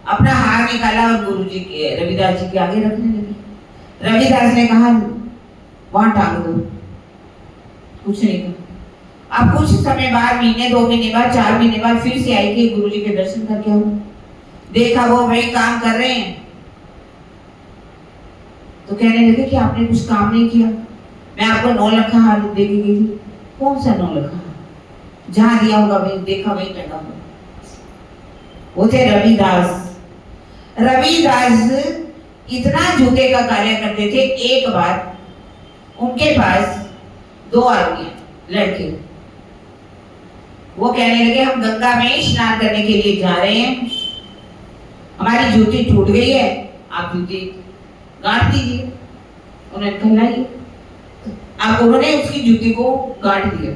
अपना हार निकाला और गुरुजी के रविदास जी के आगे रखने लगे। रविदास ने कहा वहां टांग दो, कुछ नहीं कहा। अब कुछ समय बाद, महीने 2 महीने बाद, 4 महीने बाद फिर से आई कि गुरुजी के दर्शन करके आओ। देखा वो वही काम कर रहे हैं, तो कहने लगे कि आपने कुछ काम नहीं किया, मैं आपको 9 लाख हार दे के गई थी। कौन सा 9 लाख? जहां दिया होगा वही देखा, वही टंगा होगा। वो थे रविदास। रविदास इतना जूते का कार्य करते थे। एक बार उनके पास 2 आदमी लड़के, वो कहने लगे हम गंगा में स्नान करने के लिए जा रहे हैं, हमारी जूती टूट गई है, आप जूती गांठ दीजिए। उन्होंने कहलाई, अब उन्होंने उसकी जूती को गांठ दिया,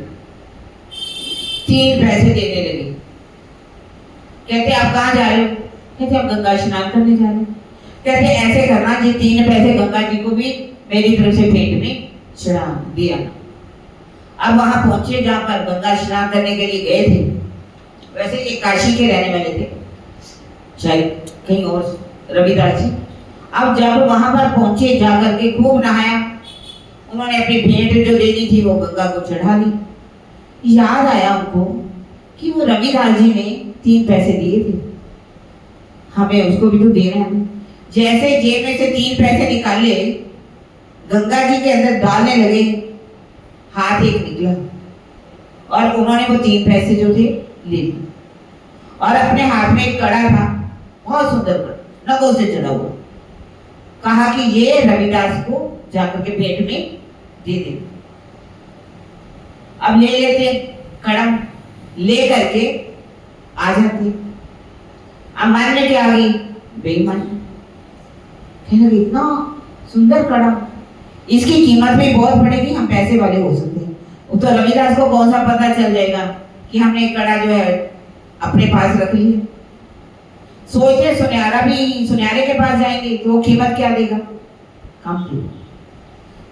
3 पैसे देने लगे। कहते आप कहाँ जा रहे हो? कहते आप गंगा स्नान करने जा रहे हो। कहते ऐसे करना जी, 3 पैसे गंगा जी को भी मेरी तरफ से पेट में चढ़ा दिया। अब वहां पहुंचे जहां पर गंगा स्नान करने के लिए गए थे। वैसे ये काशी के रहने वाले थे, शायद कहीं और रविदास जी। अब जब वहां पर पहुंचे, जाकर के खूब नहाया, उन्होंने अपनी भेंट जो देनी थी वो गंगा को चढ़ा ली। याद आया उनको कि वो रविदास जी ने 3 पैसे दिए थे, हमें उसको भी तो देना है। जैसे जेब में से 3 पैसे निकाले, गंगा जी के अंदर डालने लगे, हाथ एक निकला और उन्होंने वो 3 पैसे जो थे ले लिए। और अपने हाथ में एक कड़ा था, बहुत सुंदर कड़ा, नगों से चढ़ा हुआ। कहा कि ये रविदास को जाकर के पेट में दे दे। अब ले लेते कड़ा, ले करके आ जाते। अब मन में क्या आ गई? बेईमान। इतना सुंदर कड़ा, इसकी कीमत भी बहुत बढ़ेगी, हम पैसे वाले हो सकते हैं। वो तो रविदास को कौन सा पता चल जाएगा कि हमने कड़ा जो है अपने पास रख लिया। सोचते सुनहरा भी, सुनहरे के पास जाएंगे तो वो कीमत क्या देगा? कम की।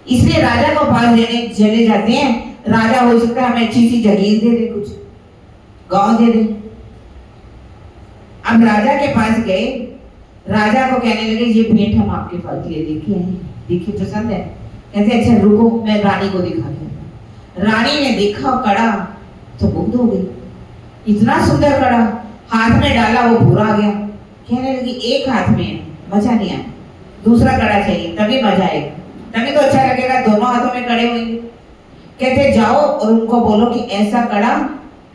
इसलिए राजा को पास देने चले जाते हैं। राजा हो सकता है हमें अच्छी सी जगीर दे दे, कुछ गांव दे दे। अब राजा के पास गए, राजा को कहने लगे ये भेंट हम आपके पास लिए देखे हैं, देखिए पसंद है। कहते अच्छा रुको, मैं रानी को दिखाती हूँ। रानी ने देखा कड़ा तो मुग्ध हो गई। इतना सुंदर कड़ा, हाथ में डाला वो पूरा आ गया। कहने लगी एक हाथ में मजा नहीं आया, दूसरा कड़ा चाहिए, तभी मजा आएगा, तभी तो अच्छा लगेगा, दोनों हाथों में कड़े होंगे। कहते जाओ और उनको बोलो कि ऐसा कड़ा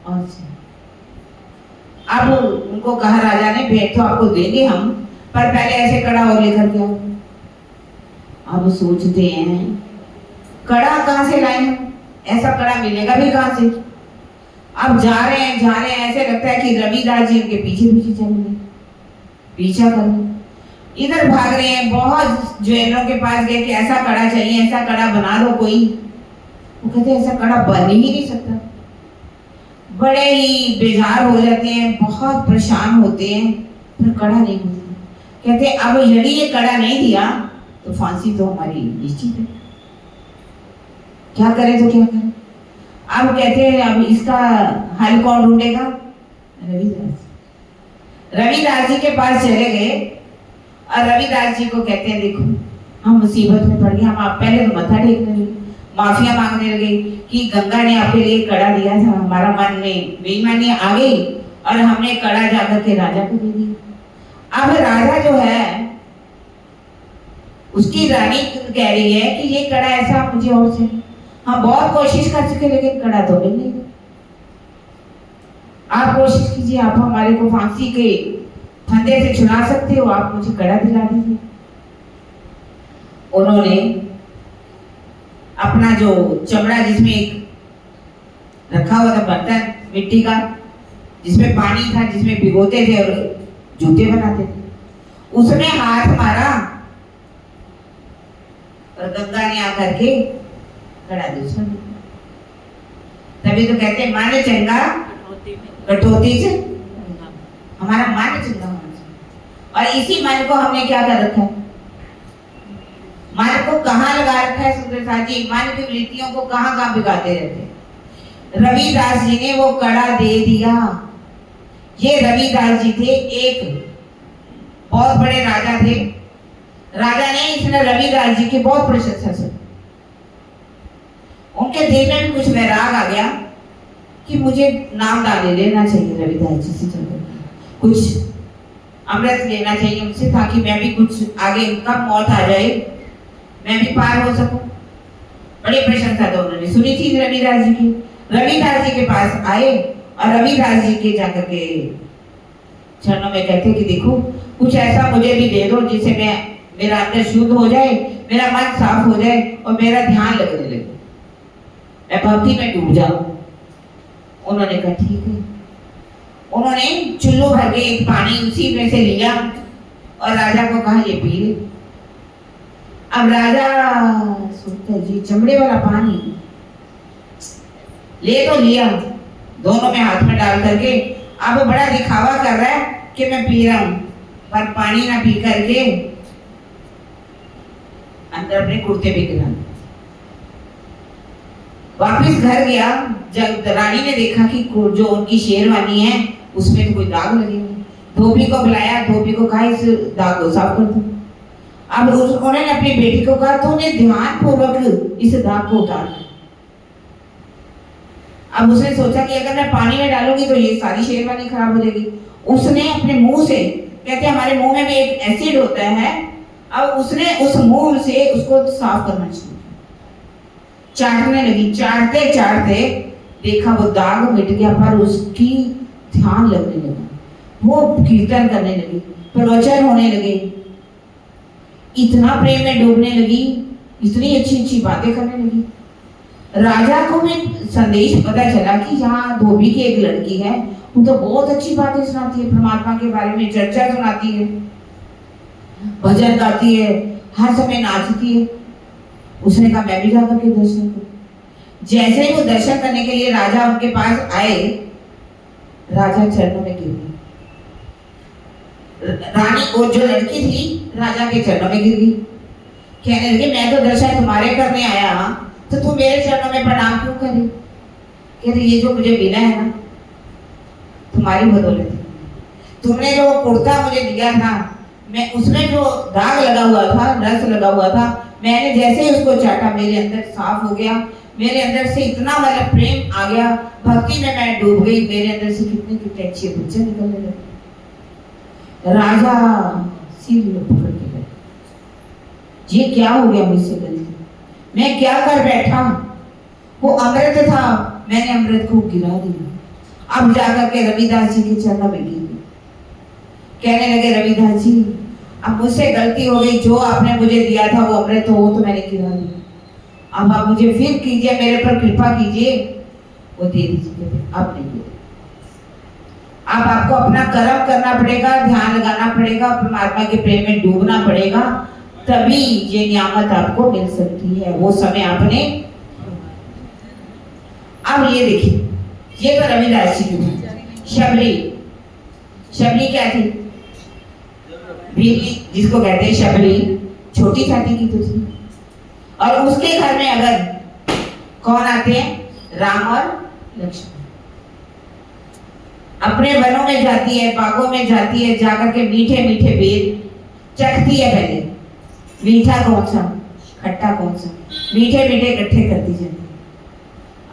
और अब उनको कहा राजा ने भेंट तो आपको देंगे हम, पर पहले ऐसे कड़ा और लेकर के आओ। अब सोचते हैं कड़ा कहाँ से लाए हम, ऐसा कड़ा मिलेगा भी कहाँ से। अब जा रहे हैं, ऐसे लगता है कि रविदास जी उनके पीछे पीछे चल रहे, पीछा कर रहे, इधर भाग रहे हैं। बहुत ज्वेलरों के पास गए कि ऐसा कड़ा चाहिए, ऐसा कड़ा बना दो कोई। वो कहते ऐसा कड़ा बन ही नहीं सकता। बड़े ही बेजार हो जाते हैं, बहुत परेशान होते हैं, फिर कड़ा नहीं होता। कहते अब यदि ये कड़ा नहीं दिया तो फांसी तो हमारी निश्चित है, क्या करें तो क्या करें। अब कहते हैं अब इसका हल कौन ढूंढेगा? रविदास जी के पास चले गए और रविदास जी को कहते हैं देखो हम मुसीबत में पड़ गए, हम आप पहले तो मत्था टेकने लगे, माफिया मांगने लगे कि गंगा ने आपके लिए कड़ा दिया था, हमारा मन में बेईमानी आ गई और हमने कड़ा जाकर के राजा को दे दिया। अब राजा जो है उसकी रानी कह रही है कि ये कड़ा ऐसा मुझे और चाहिए, हम बहुत कोशिश कर चुके लेकिन कड़ा तो मिल नहीं। आप कोशिश कीजिए, आप हमारे को फांसी के फंदे से छुड़ा सकते हो, आप मुझे कड़ा दिला दीजिए। उन्होंने अपना जो चमड़ा जिसमें एक रखा हुआ था बर्तन मिट्टी का, जिसमें पानी था, जिसमें भिगोते थे और जूते बनाते थे, उसमें हाथ मारा और गंगा ने आकर के कड़ा दूसरा। तभी तो कहते मन चंगा कटौती से, हमारा मन चंगा होना चाहिए। और इसी मन को हमने क्या कर रखा है? मन को कहाँ लगा रखा है सुंदर साथ जी? मन की वृत्तियों को कहाँ कहाँ भिगाते रहते हैं। रविदास जी ने वो कड़ा दे दिया। ये रविदास जी थे, एक बहुत बड़े राजा थे। राजा ने इसने रविदास जी की बहुत प्रशंसा की। उनके दिल में भी कुछ वैराग आ गया कि मुझे नाम डाल लेना चाहिए रविदास जी से, चलो कुछ अमृत लेना चाहिए उनसे, ताकि मैं भी कुछ आगे, कब मौत आ जाए मैं भी पार हो सकूं। बड़ी प्रशंसा तो उन्होंने सुनी थी रविदास जी की। रविदास जी के पास आए और रविदास जी के जाकर के चरणों में कहते कि देखो कुछ ऐसा मुझे भी दे दो जिससे मैं, मेरा अंदर शुद्ध हो जाए, मेरा मन साफ हो जाए और मेरा ध्यान लगने लगे, मैं भक्ति में डूब जाऊं। उन्होंने कहा ठीक है। उन्होंने चुल्लू भर के एक पानी उसी में से लिया और राजा को कहा ये पी ले। अब राजा सोचता जी चमड़े वाला पानी ले तो लिया, दोनों में हाथ में डाल करके अब बड़ा दिखावा कर रहा है कि मैं पी रहा हूं, पर पानी ना पी करके अंदर अपने कुर्ते भी गिरा। वापिस घर गया, जब रानी ने देखा कि जो उनकी शेरवानी है उसमें तो कोई दाग लगे हुए, धोबी को बुलाया, धोबी को कहा इस दाग को साफ कर दो। अब उन्होंने अपनी बेटी को कहा तूने ध्यान पूर्वक इस दाग को उतार। अब उसने सोचा कि अगर मैं पानी में डालूंगी तो ये सारी शेरवानी खराब हो जाएगी। उसने अपने मुंह से, कहते हमारे मुंह में भी एक एसिड होता है, अब उसने उस मुंह से उसको साफ करना शुरू किया। चाटने लगी, चाटते चाटते देखा वो दाग मिट गया, पर उसकी ध्यान लगने लगा, वो कीर्तन करने लगी, प्रवचन होने लगे, इतना प्रेम में डूबने लगी, इतनी अच्छी अच्छी बातें करने लगी। राजा को भी संदेश पता चला कि यहाँ धोबी की एक लड़की है, वो तो बहुत अच्छी बातें सुनाती है, परमात्मा के बारे में चर्चा सुनाती है, भजन गाती है, हर समय नाचती है। उसने कहा मैं भी जाकर के दर्शन करूं। जैसे ही वो दर्शन करने के लिए राजा उनके पास आए, राजा चरणों में गिर गई। रानी को जो लड़की थी राजा के चरणों में गिर गई, कहने लगी मैं तो दर्शन तुम्हारे करने आया, तो तुम मेरे चरणों में प्रणाम क्यों करे? कह रही ये जो मुझे मिला है ना तुम्हारी बदौलत है। तुमने जो कुर्ता मुझे दिया था, मैं उसमें जो दाग लगा हुआ था, रस लगा हुआ था, मैंने जैसे ही उसको चाटा मेरे अंदर साफ हो गया, मेरे अंदर से इतना वाला प्रेम आ गया, भक्ति में मैं डूब गई, मेरे अंदर से कितने कितने अच्छे बच्चे निकलने लगे। राजा सिर पकड़ के गए, ये क्या हो गया मुझसे गलती, मैं क्या कर बैठा? वो अमृत था, मैंने अमृत को गिरा दिया। अब जाकर के रविदास जी के चरणों में गिर गई, कहने लगे रविदास जी अब मुझसे गलती हो गई, जो आपने मुझे दिया था वो अमृत वो तो मैंने गिरा दिया, अब आप मुझे फिर कीजिए, मेरे पर कृपा कीजिए, वो दे दीजिए। अब नहीं दे, अब आपको अपना कर्म करना पड़ेगा, ध्यान लगाना पड़ेगा, परमात्मा के प्रेम में डूबना पड़ेगा, तभी ये नियामत आपको मिल सकती है। वो समय आपने, अब ये देखिए, ये तो रविदास जी की शबरी। शबरी क्या थी? भीली, जिसको कहते हैं शबरी, छोटी छाती की तो थी। और उसके घर में अगर कौन आते हैं? राम और लक्ष्मण। अपने वनों में जाती है, बागों में जाती है, जाकर के मीठे मीठे बेर चखती है। पहले मीठा कौन सा, खट्टा कौन सा, मीठे मीठे इकट्ठे करती जाती है।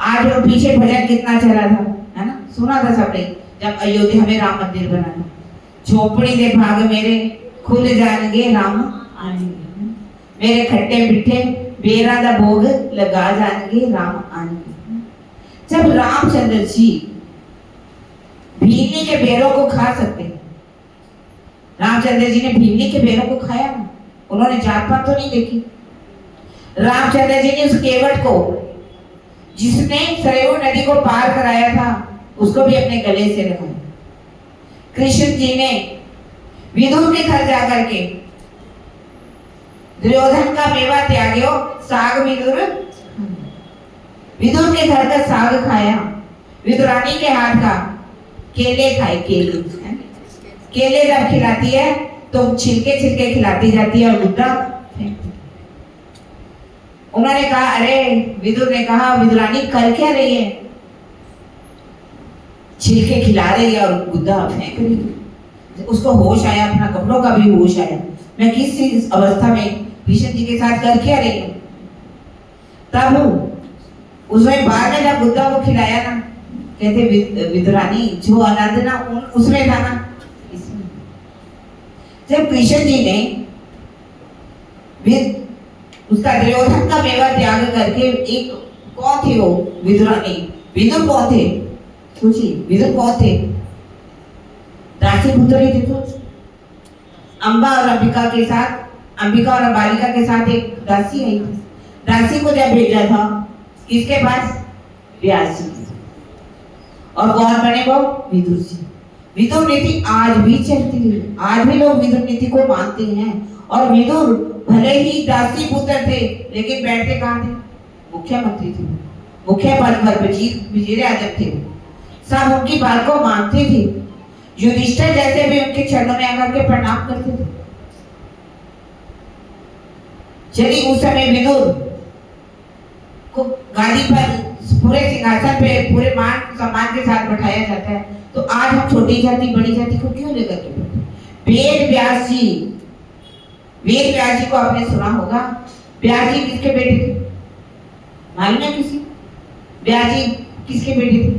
आज वो पीछे भजन कितना चला था, है ना, सुना था सबने, जब अयोध्या में राम मंदिर बना था। झोपड़ी दे भाग मेरे खुल जाएंगे राम आएंगे, मेरे खट्टे मीठे बेरा दा भोग लगा जाएंगे राम आएंगे। जब रामचंद्र जी भीली के बेरों को खा सकते हैं, रामचंद्र जी ने भीली के बेरों को खाया ना, उन्होंने जात पात तो नहीं देखी। रामचंद्र जी ने उस केवट को, जिसने सरयू नदी को पार कराया था, उसको भी अपने गले से लगाया। कृष्ण जी ने विदुर के घर जाकर के दुर्योधन का मेवा त्याग्यो साग विदुर, विदुर के घर का साग खाया, विदुरानी के हाथ का केले खाए। केले, केले जब खिलाती है तो छिलके छिलके खिलाती जाती है और गुड्डा। उन्होंने कहा, अरे विदुर ने कहा विदुरानी कर क्या रही है? छिलके खिला रही है और गुद्दा फेंक रही है। उसको होश आया, अपना कपड़ों का भी होश आया, मैं किस अवस्था में भीष्म जी के साथ कर क्या रही हूँ। तब उसमें बाद में जब गुद्दा को खिलाया ना, कहते विदुरानी जो आनंद ना उसमें था ना इसमें। जब कृष्ण जी ने उसका दुर्योधन का मेवा त्याग करके, एक कौन थे वो विदुरानी, विदुर कौन थे, सोचिए विदुर कौन थे, दासी पुत्र ही थे। तो अंबा और अंबिका के साथ, अंबिका और बालिका के साथ एक दासी आई थी। दासी को जब भेजा था किसके पास, व्यास जी, और कौन बने वो, विदुर जी। विदुर नीति आज भी चलती है, आज भी लोग विदुर नीति को मानते हैं। और विदुर भले ही दासी पुत्र थे, लेकिन बैठते कहाँ थे, मुख्यमंत्री थे, मुख्य पद पर वजीर आजम थे। सब उनकी बात को मानते थे। युधिष्ठिर जैसे भी उनके चरणों में आकर के प्रणाम करते थे। यदि उस समय विदुर को गादी पर पूरे सिंहासन पे पूरे मान सम्मान के साथ बैठाया जाता है, तो आज हम छोटी जाति बड़ी जाति को क्यों लेकर के बैठे। वेद व्यास जी को आपने सुना होगा। व्यास जी किसके बेटे थे, मालूम है किसी, व्यास जी किसके बेटे थे,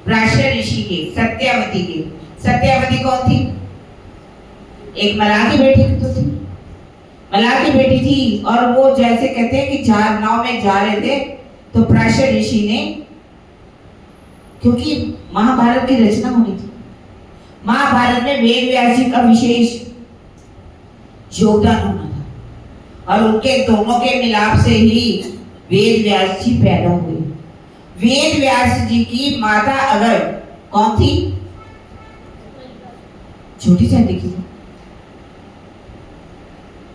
पराशर ऋषि के, सत्यवती के। सत्यवती कौन थी, एक मलाह की बेटी तो थी, मलाह की बेटी थी। और वो जैसे कहते हैं कि नाव में जा रहे थे, तो पराशर ऋषि ने, क्योंकि महाभारत की रचना होनी थी, महाभारत में वेद व्यास जी का विशेष योगदान होना था, और उनके दोनों के मिलाप से ही वेद व्यास जी पैदा हुए। वेद व्यास जी की माता अगर कौन थी, छोटी जाति की,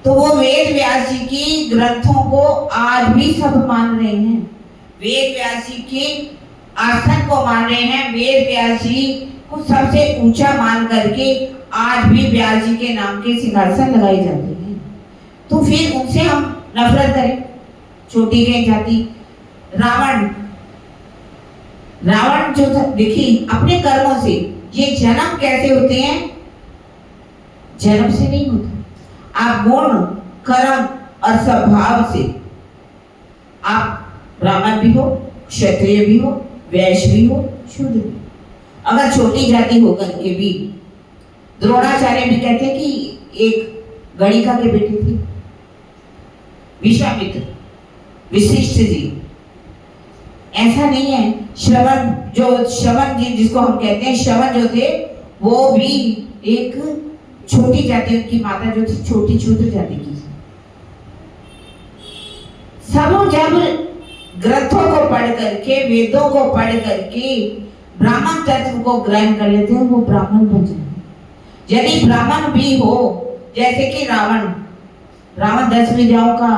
तो वो वेद व्यास जी की ग्रंथों को आज भी सब मान रहे हैं। वेद व्यास जी के आसन को मान रहे हैं। वेद व्यास जी को सबसे ऊंचा मान करके आज भी व्यास जी के नाम के सिंहासन लगाए जाते हैं। तो फिर उनसे हम नफरत करें, छोटी के जाति। रावण जो था, देखिए अपने कर्मों से, ये जन्म कैसे होते हैं, जन्म से नहीं होता। आप गुण, कर्म और स्वभाव से, आप ब्राह्मण भी हो, क्षत्रिय भी हो, वैश्य भी हो, शूद्र भी। अगर छोटी जाति होकर के भी, द्रोणाचार्य भी कहते हैं कि एक गणिका के बेटे थे, विश्वामित्र, वशिष्ठ जी। ऐसा नहीं है। श्रवण जी जिसको हम कहते हैं, श्रवण जो थे वो भी एक छोटी जाति, उनकी माता जो थी छोटी शूद्र जाति की। सब जब ग्रंथों को पढ़ करके, वेदों को पढ़ करके ब्राह्मण तत्व को ग्रहण कर लेते हैं, वो ब्राह्मण बन जाते। यदि ब्राह्मण भी हो, जैसे कि रावण 10 विद्याओं का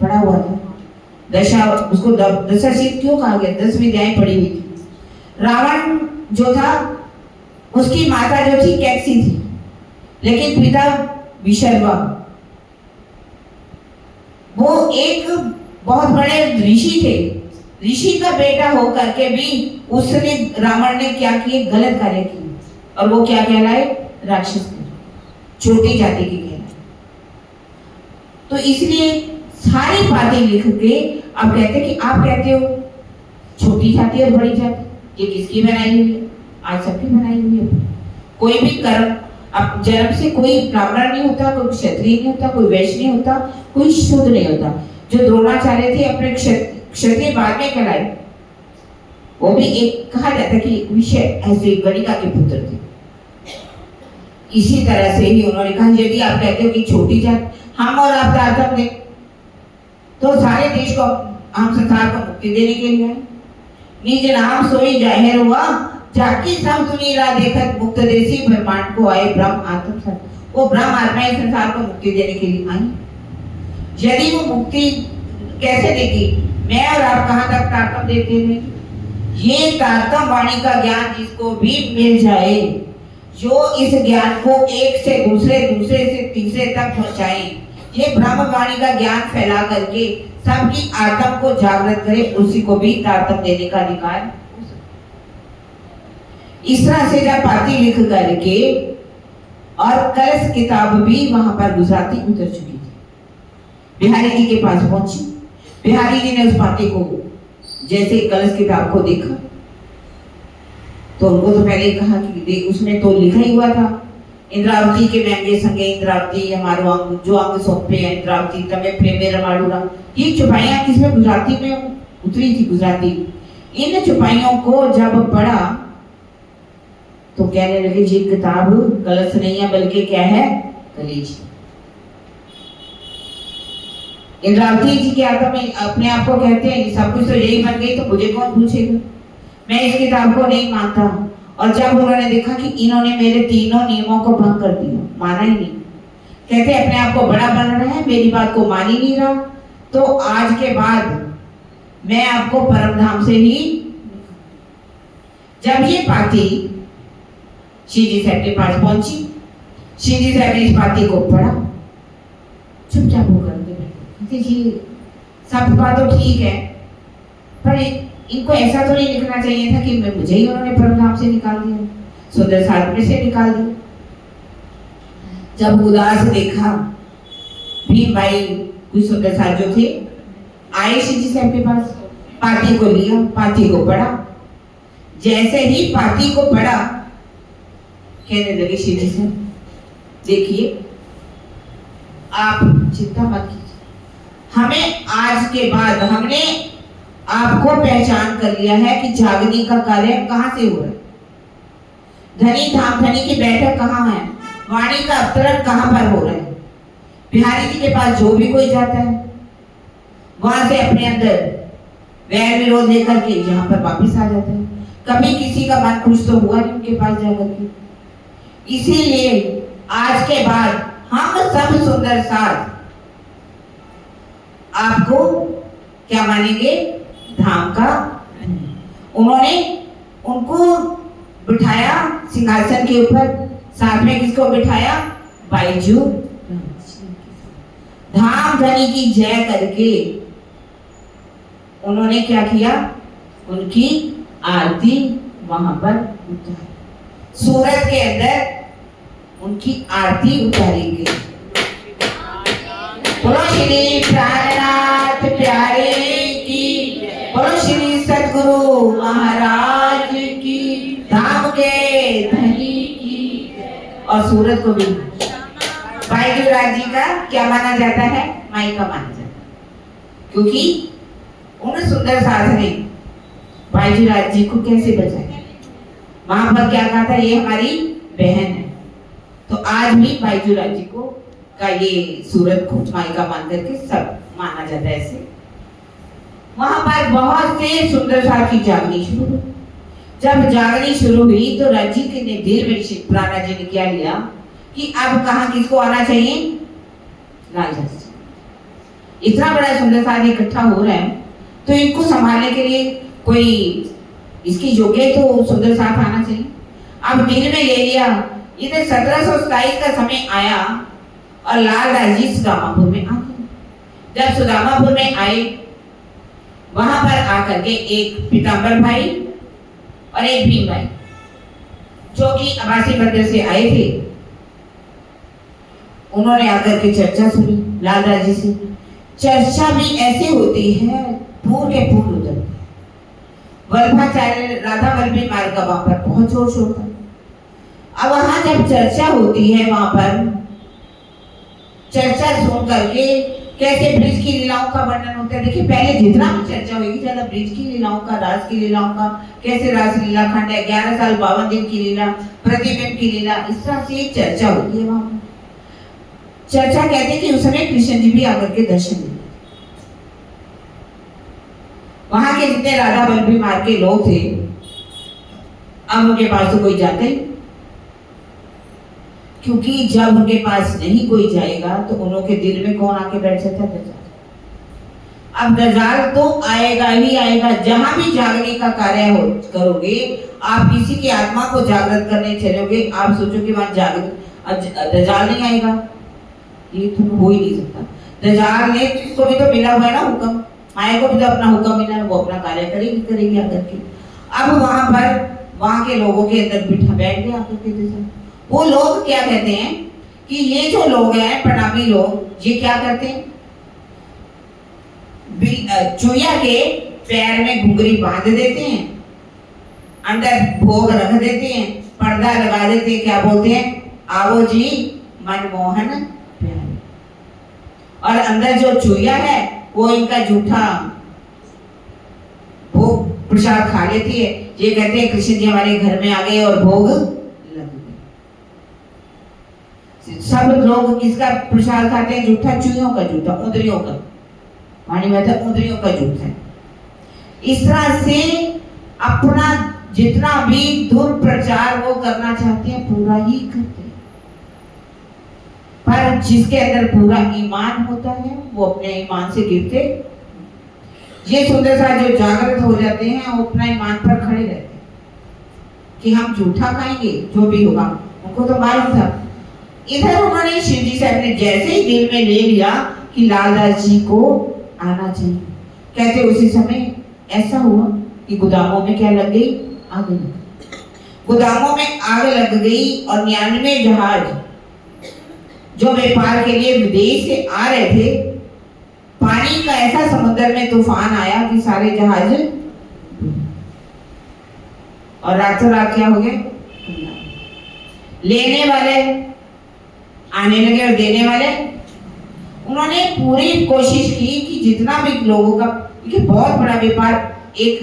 पढ़ा हुआ था, उसको दशाशीत क्यों कहा गया, 10 विद्याएं पढ़ी हुई थी। रावण जो था, उसकी माता जो थी कैसी थी, लेकिन पिता विशर्वा, वो एक बहुत बड़े ऋषि थे। ऋषि का बेटा होकर के भी उसने, रावण ने क्या किए, गलत कार्य किए, और वो क्या कहलाए, राक्षस, छोटी जाति की कहलाए। तो इसलिए सारी बातें लिख के अब कहते कि आप कहते हो छोटी जाति और बड़ी जाति, ये किसकी बनाई हुई है, आज सबकी बनाई हुई है। कोई भी कर्म, अब जन्म से कोई ब्राह्मण नहीं होता, कोई क्षत्रिय नहीं होता, कोई वैश्य नहीं होता, कोई शूद्र नहीं होता। जो द्रोणाचार्य थे अपने क्षत्रिय बाद में कहलाए, वो भी एक कहा जाता कि विषय ऐसे गणिका के पुत्र थे। इसी तरह से ही उन्होंने कहा, यदि आप कहते हो कि छोटी जात, हम और आप तारतम्य दें, तो सारे देश को, हम संसार को मुक्ति देने के लिए निज नाम सोई जाहिर हुआ, जाकी सब दुनिया देखत मुक्त देसी ब्रह्मांड को आए ब्रह्म आत्म सत। वो ब्रह्म आत्मा इस संसार को मुक्ति देने के लिए आई। यदि वो मुक्ति कैसे देगी, मैं और आप कहाँ तक तारतम्य देते हैं। ये तारतम्य वाणी का ज्ञान जिसको भी मिल जाए, जो इस ज्ञान को एक से दूसरे से तीसरे तक पहुंचाए, ये ब्रह्म वाणी का ज्ञान फैला करके सबकी आत्म को जागृत करे, उसी को भी तारतम्य देने का अधिकार। इस तरह से जब पाती लिख करके और कलश किताब भी वहां पर गुजराती उतर चुकी थी, बिहारी जी के पास पहुंची। बिहारी जी ने उस पाती को जैसे कलश किताब को देखा तो उनको तो पहले कहा कि उसमें तो लिखा ही हुआ था, इंद्रावती के महंगे संगे इंद्रावती हमारो अंग जो अंग सौंपे हैं इंद्रावती तमे प्रेमे रमाडूरा। ये चुपाइयां किसमें गुजराती में उतरी थी, गुजराती। इन चुपाइयों को जब पढ़ा तो कहने लगे जी किताब कलश नहीं है बल्कि क्या है, कलेज। इंद्रावती जी के आत्मा में अपने आप को कहते हैं सब कुछ तो यही बन गई तो मुझे कौन पूछेगा, मैं इस किताब को नहीं मानता। और जब उन्होंने देखा कि इन्होंने मेरे तीनों नियमों को भंग कर दिया, माना ही नहीं, कहते अपने आप को बड़ा बन रहा है, मेरी बात को मान ही नहीं रहा, तो आज के बाद मैं आपको परमधाम से ही। जब ये पाती श्री जी साहब के पास पहुंची, श्री जी साहब ने इस पाती को पढ़ा, चुपचाप होकर जी सब बात तो ठीक है पर इनको ऐसा तो नहीं लिखना चाहिए था कि मुझे ही उन्होंने परमधाम से निकाल दिया, सुंदर साथ में से निकाल दिया। जब उदास देखा भीम भाई कुछ सुंदर साथ जो थे आए श्री जी साहब के पास, पाती को लिया, पाती को पढ़ा। जैसे ही पाती को पढ़ा कहने लगे श्री जी साहब देखिए आप चिंता मत कीजिए, हमें आज के बाद हमने आपको पहचान कर लिया है कि जागनी का कार्य कहां से हो रहा है, धनी धाम धनी की बैठक कहां है, वाणी का अवतरण कहां पर हो रहा है। बिहारी जी के पास जो भी कोई जाता है वहां से अपने अंदर वैर विरोध लेकर के यहाँ पर वापिस आ जाता है, कभी किसी का मन खुश तो हुआ नहीं उनके पास जाकर के। इसीलिए आज के बाद हम सब सुंदर साथ आपको क्या मानेंगे, धाम का। उन्होंने उनको बिठाया सिंहासन के ऊपर, साथ में किसको बिठाया, बाईजू धाम धनी की जय करके उन्होंने क्या किया, उनकी आरती वहां पर उतारी, सूरत के अंदर उनकी आरती उतारी गई। बोलो श्री प्राणनाथ प्यारे की, बोलो श्री सद्गुरु महाराज की, धाम के धनी की। और सूरत को भी बाईजूराज जी का क्या माना जाता है, माई का माना जाता है, क्योंकि उन सुंदर साथ ने बाईजूराज जी को कैसे बचाया, वहां पर क्या कहा था, ये हमारी बहन है। तो आज भी बाईजूराज जी को का ये सूरत को माई का मान करके सब माना जाता है। ऐसे वहां पर बहुत से सुंदर साथ की जागनी शुरू हुई। जब जागनी शुरू हुई तो रजी के ने दिल में प्राणा जी ने क्या लिया कि अब कहाँ किसको आना चाहिए, लालदास। इतना बड़ा सुंदर साथ इकट्ठा हो रहा है तो इनको संभालने के लिए कोई इसकी योग्य तो सुंदर साथ आना चाहिए। अब दिल में ले लिया, इधर 1727 का समय आया और लालदास जी सुदामापुर में आ गए। जब सुदामापुर में आए वहां पर आकर के एक पीताम्बर भाई और एक भीम भाई जो कि अबासी मंदिर से आए थे, उन्होंने आकर के चर्चा सुनी लालदास जी से। चर्चा भी ऐसे होती है पूर्ण के पूर्ण हो जाती है। वल्लभाचार्य राधा वल्लभी मार्ग का वहां पर बहुत जोर शोर था। अब वहां जब चर्चा होती है वहां पर चर्चा सुन करके कैसे ब्रिज की लीलाओं का वर्णन होता है। देखिए पहले जितना भी चर्चा होगी ज्यादा ब्रिज की लीलाओं का, रास की लीलाओं का, कैसे रास लीला खंड है, 11 साल 52 दिन की लीला, प्रतिबिंब की लीला, इस तरह से एक चर्चा होती है वहां। चर्चा कहते हैं कि उस समय कृष्ण जी भी आकर के दर्शन दिए। वहां के जितने राधा वल्लभी मार्ग के लोग थे अब उनके पास तो कोई जाता ही, क्योंकि जब उनके पास नहीं कोई जाएगा तो उनके दिल में कौन आके बैठ जाता है, दजाल। अब दजाल तो आएगा ही आएगा। जहां भी जागने का कार्य हो करोगे, आप किसी की आत्मा को जागृत करने चलोगे, आप सोचोगे वहां दजाल नहीं आएगा, ये तो हो ही नहीं सकता। दजाल ने को भी तो मिला हुआ है ना हुक्म, माया को भी तो अपना हुक्म मिला है, वो अपना कार्य करेगी आकर के। अब वहां पर वहां के लोगों के अंदर बिठा बैठ गया आकर के जैसे। वो लोग क्या कहते हैं कि ये जो लोग हैं प्रणामी लोग, ये क्या करते हैं, चूया के पैर में घुंघरी बांध देते हैं, अंदर भोग रख देते हैं, पर्दा लगा देते हैं, क्या बोलते हैं, आओ जी मनमोहन प्यारे। और अंदर जो चूया है वो इनका झूठा भोग प्रसाद खा लेती है। ये कहते हैं कृष्ण जी हमारे घर में आ गए और भोग लग गए। सब लोग किसका प्रसाद खाते हैं, झूठा चूयों का, झूठा उंदरियों का, वाणी में था उंदरियों का झूठ है। इस तरह से अपना जितना भी दुष्प्रचार वो करना चाहते हैं पूरा ही करते हैं, पर जिसके अंदर पूरा ईमान होता है वो अपने ईमान से गिरते। ये सुंदर सा जो जागृत हो जाते हैं वो अपना ईमान पर खड़े रहते हैं कि हम झूठा खाएंगे जो भी होगा, उनको तो मालूम था। इधर उन्होंने शिव जी साहब ने जैसे ही दिल में ले लिया कि लालदास जी को आना चाहिए, कहते उसी समय ऐसा हुआ कि गोदामों में क्या लग गई, आग लग गई। गोदामों में आग लग गई और 99 जहाज जो व्यापार के लिए विदेश से आ रहे थे, पानी का ऐसा समुद्र में तूफान आया कि सारे जहाज, और रातों रात क्या हो गए, लेने वाले आने लगे और देने वाले। उन्होंने पूरी कोशिश की कि जितना भी लोगों का, क्योंकि बहुत बड़ा व्यापार एक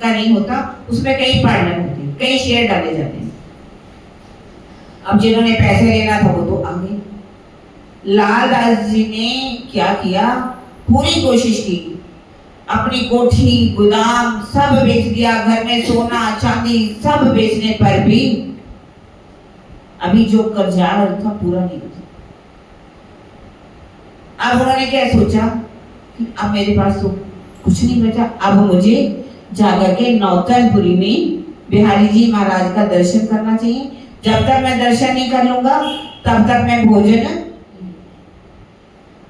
का नहीं होता, उसमें कई पार्टनर होते हैं, कई शेयर डाले जाते हैं। अब जिन्होंने पैसे लेना था वो तो आ गए। लालदास जी ने क्या किया, पूरी कोशिश की, अपनी कोठी गोदाम सब बेच दिया, घर में सोना चांदी सब बेचने पर भी अभी जो कर्जा था पूरा नहीं था। अब उन्होंने क्या सोचा कि अब मेरे पास तो कुछ नहीं बचा, अब मुझे जाकर के नौतनपुरी में बिहारी जी महाराज का दर्शन करना चाहिए। जब तक मैं दर्शन नहीं कर लूंगा तब तक मैं भोजन।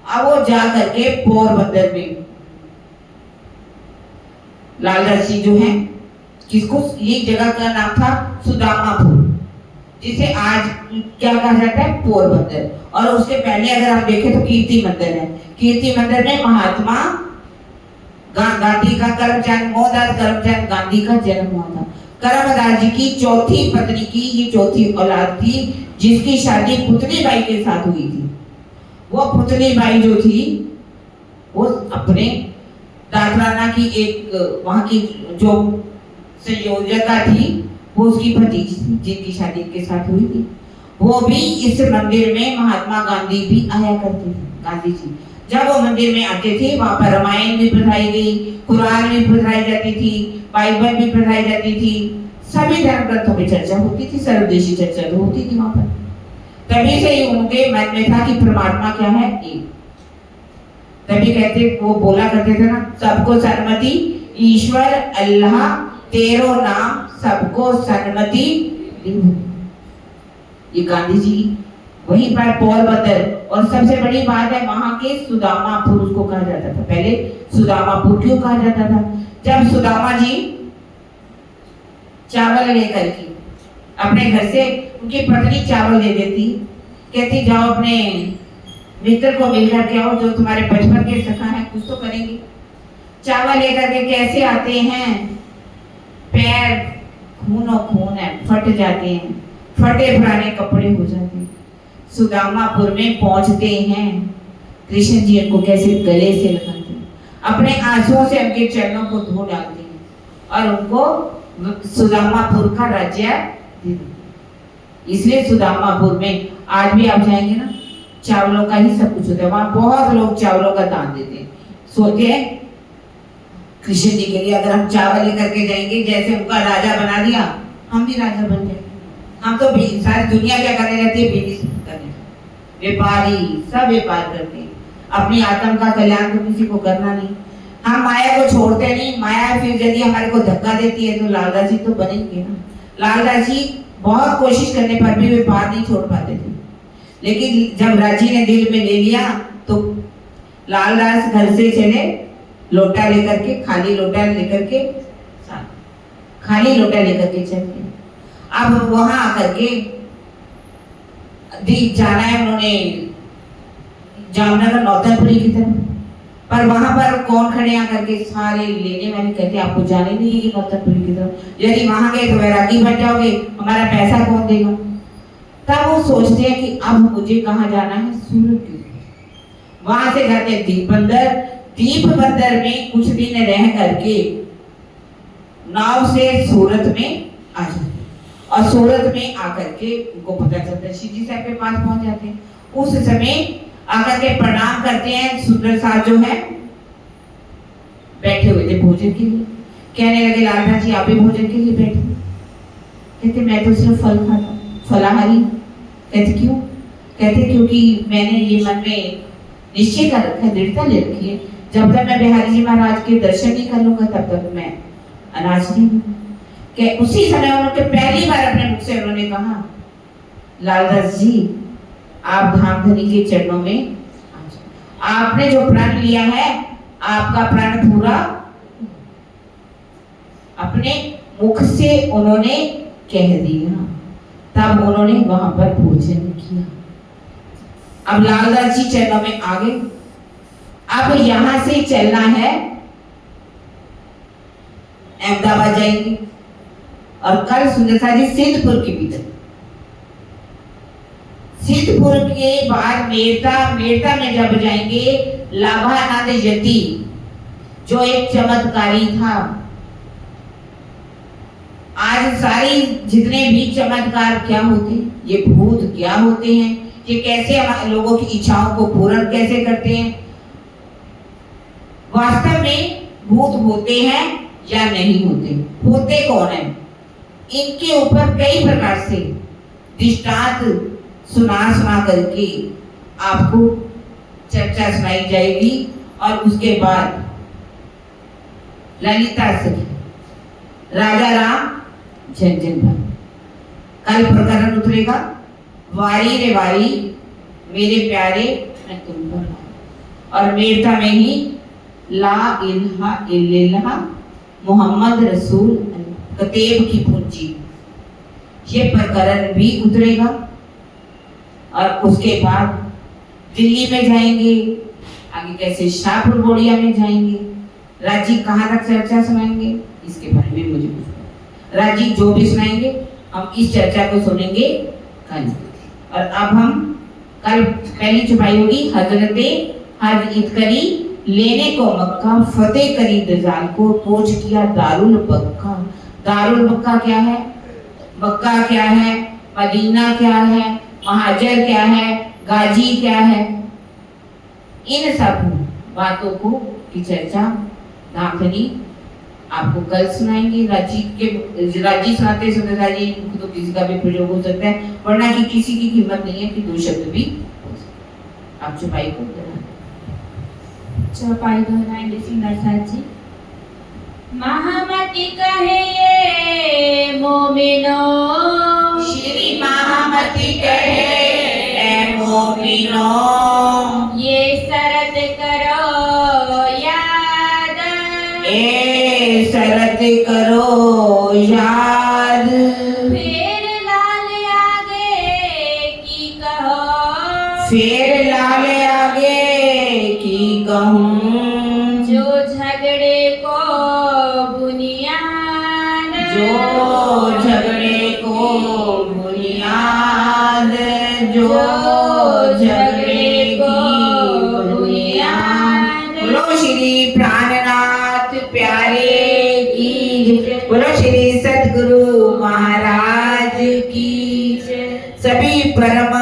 अब वो जा करके पोरबंदर में लालदास जी जो है, किसको, ये जगह का नाम था सुदामापुर, जिसे आज क्या कहा जाता है, पोरबंदर। और उसके पहले अगर आप देखें तो कीर्ति मंदिर है। कीर्ति मंदिर में महात्मा गांधी का, करमचंद मोहनदास करमचंद गांधी का जन्म हुआ था। करमदास जी की चौथी पत्नी की ये चौथी औलाद थी, जिसकी शादी पुतली बाई के साथ हुई थी। वो पुतली बाई जो थी वो अपने दादराना की एक वहां की जो संयोजका थी वो उसकी भतीजी थी, जिनकी शादी के साथ हुई थी। वो भी इस मंदिर में महात्मा गांधी भी आया करते थे। गांधी जी जब वो मंदिर में आते थे वहां पर रामायण भी पढ़ाई गई, कुरान भी पढ़ाई जाती थी, बाइबल भी पढ़ाई जाती थी, सभी धर्म ग्रंथों पर चर्चा होती थी, सर्वदेशी चर्चा तो होती थी वहां पर। तभी से ही उनके मन में था कि परमात्मा क्या है, एक। तभी कहते, वो बोला करते थे ना, सबको सन्मति ईश्वर अल्लाह तेरो नाम सबको सन्मति। ये गांधी जी वहीं पर पोरबंदर, और सबसे बड़ी बात है वहां के सुदामापुर उसको कहा जाता था। पहले सुदामापुर क्यों कहा जाता था, जब सुदामा जी चावल लेकर के अपने घर से, उनकी पत्नी चावल दे देती, कहती जाओ अपने मित्र को मिलकर के आओ, जो तुम्हारे बचपन के सखा है, कुछ तो करेंगे। चावल लेकर के कैसे आते हैं, पैर खूनो खून है, फट जाते हैं, फटे पुराने कपड़े हो जाते हैं। सुदामापुर में पहुंचते हैं, कृष्ण जी उनको कैसे गले से लगाते हैं, अपने आंसुओं से उनके चरणों को धो डालते हैं और उनको सुदामापुर का राज्य। इसलिए सुदामापुर में आज भी आप जाएंगे ना, चावलों का ही सब कुछ होता है। वहां बहुत लोग चावलों का दान देते हैं, सोचते हैं कृष्ण जी के लिए अगर हम चावल लेकर के जाएंगे, जैसे उनका राजा बना दिया, हम भी राजा बन जाएंगे। हम तो सारी दुनिया क्या करने रहती है, बिजनेस करने, व्यापारी सब व्यापार करते हैं, अपनी आत्म का कल्याण तो किसी को करना नहीं। हम माया को छोड़ते नहीं, माया फिर यदि हमारे को धक्का देती है तो लालदास जी तो बनेंगे ना। लालदास जी बहुत कोशिश करने पर भी व्यापार नहीं छोड़ पाते थे, लेकिन जब राजी ने दिल में ले लिया तो लालदास घर से चले, लोटा लेकर के, खाली लोटा लेकर के चल गए। अब वहां आकर के जाना है उन्होंने जामनगर नौतनपुरी की तरफ, पर वहां पर कौन खड़े आकर के सारे लेने वाले कहते आपको जाने नहीं देंगे नौतनपुरी की तरफ, यदि वहां गए तो वैरागी बन जाओगे, हमारा पैसा कौन देगा। तब वो सोचते हैं कि अब मुझे कहाँ जाना है, सूरत की तरफ। वहां से जाते हैं दीप बंदर। दीप बंदर में कुछ दिन रह करके नाव से सूरत में आ जाते हैं, और सूरत में आकर के उनको पता चलता है शिवजी साहब के पास पहुंच जाते हैं। उस समय आकर के प्रणाम करते हैं। सुंदर साहब जो है बैठे हुए थे भोजन के लिए, कहने लगे लालदास जी आप भी भोजन के लिए बैठे। कहते मैं तो सिर्फ फल खाता, फलाहारी। कहते क्यों? कहते क्योंकि मैंने ये मन में निश्चय कर रखा है, दृढ़ता ले रखी है, जब तक मैं बिहारी जी महाराज के दर्शन नहीं कर लूंगा तब तक मैं अनाज नहीं दूंगा। कि उसी समय उन्होंने पहली बार अपने मुख से उन्होंने कहा लालदास जी आप धामधनी के चरणों में आपने जो प्रण लिया है आपका प्रण पूरा। अपने मुख से उन्होंने कह दिया, तब उन्होंने वहां पर भोजन किया। अब लालदास जी चरणों में आ गए। अब यहां से चलना है अहमदाबाद जाएंगे, और कल सुंदरसा जी सिद्धपुर के भीतर, सिद्धपुर के बाद मेरता में जब जाएंगे लाभानंद यति जो एक चमत्कारी था। आज सारी जितने भी चमत्कार क्या होते हैं, ये भूत क्या होते हैं, ये कैसे हम लोगों की इच्छाओं को पूर्ण कैसे करते हैं, वास्तव में भूत होते हैं या नहीं होते, होते कौन है, इनके ऊपर कई प्रकार से दृष्टांत सुना करके आपको चर्चा सुनाई जाएगी। और उसके बाद ललिता सखी, राजा राम झंझन भर, कल प्रकरण उतरेगा वारी रे वारी मेरे प्यारे मैं तुम पर, और मेरता में ही ला इल्हा इल्लल्लाह मोहम्मद रसूल कतेब की पूंजी, ये प्रकरण भी उतरेगा। और उसके बाद दिल्ली में जाएंगे, आगे कैसे शाहपुर बोड़िया में जाएंगे, राजी कहाँ तक चर्चा सुनाएंगे इसके बारे में मुझे पूछना। राजी जो भी सुनाएंगे हम इस चर्चा को सुनेंगे कल। और अब हम कल पहली छुपाई होगी हजरते हज इतकरी लेने को मक्का फतेह करी दजाल को पोच किया दारुल बक्का। दारुल बक्का क्या है, मक्का क्या है, मदीना क्या है, महाजर क्या है, गाजी क्या है, इन सब बातों को की चर्चा धामधनी आपको कल सुनाएंगे। राजी सुनाते सुनते जी तो किसी का भी प्रयोग हो सकता है, वरना कि किसी की हिम्मत नहीं है कि दो शब्द भी आप चौपाई को चौपाई दोहराएंगे सुंदर साथ जी। महामती कहे ये मोमिनो, श्री महामती कहे ए मोमिनो, ये शरत करो याद, ए शरत करो याद, फिर लाल आगे की कहो, फिर लाल आगे की कहूँ, जो झगड़े को बुनियाद, जो झगड़े को बुनियाद, जो झगड़े को बुनियाद। बोलो श्री प्राणनाथ प्यारे की, बोलो श्री सद्गुरु महाराज की, सभी परम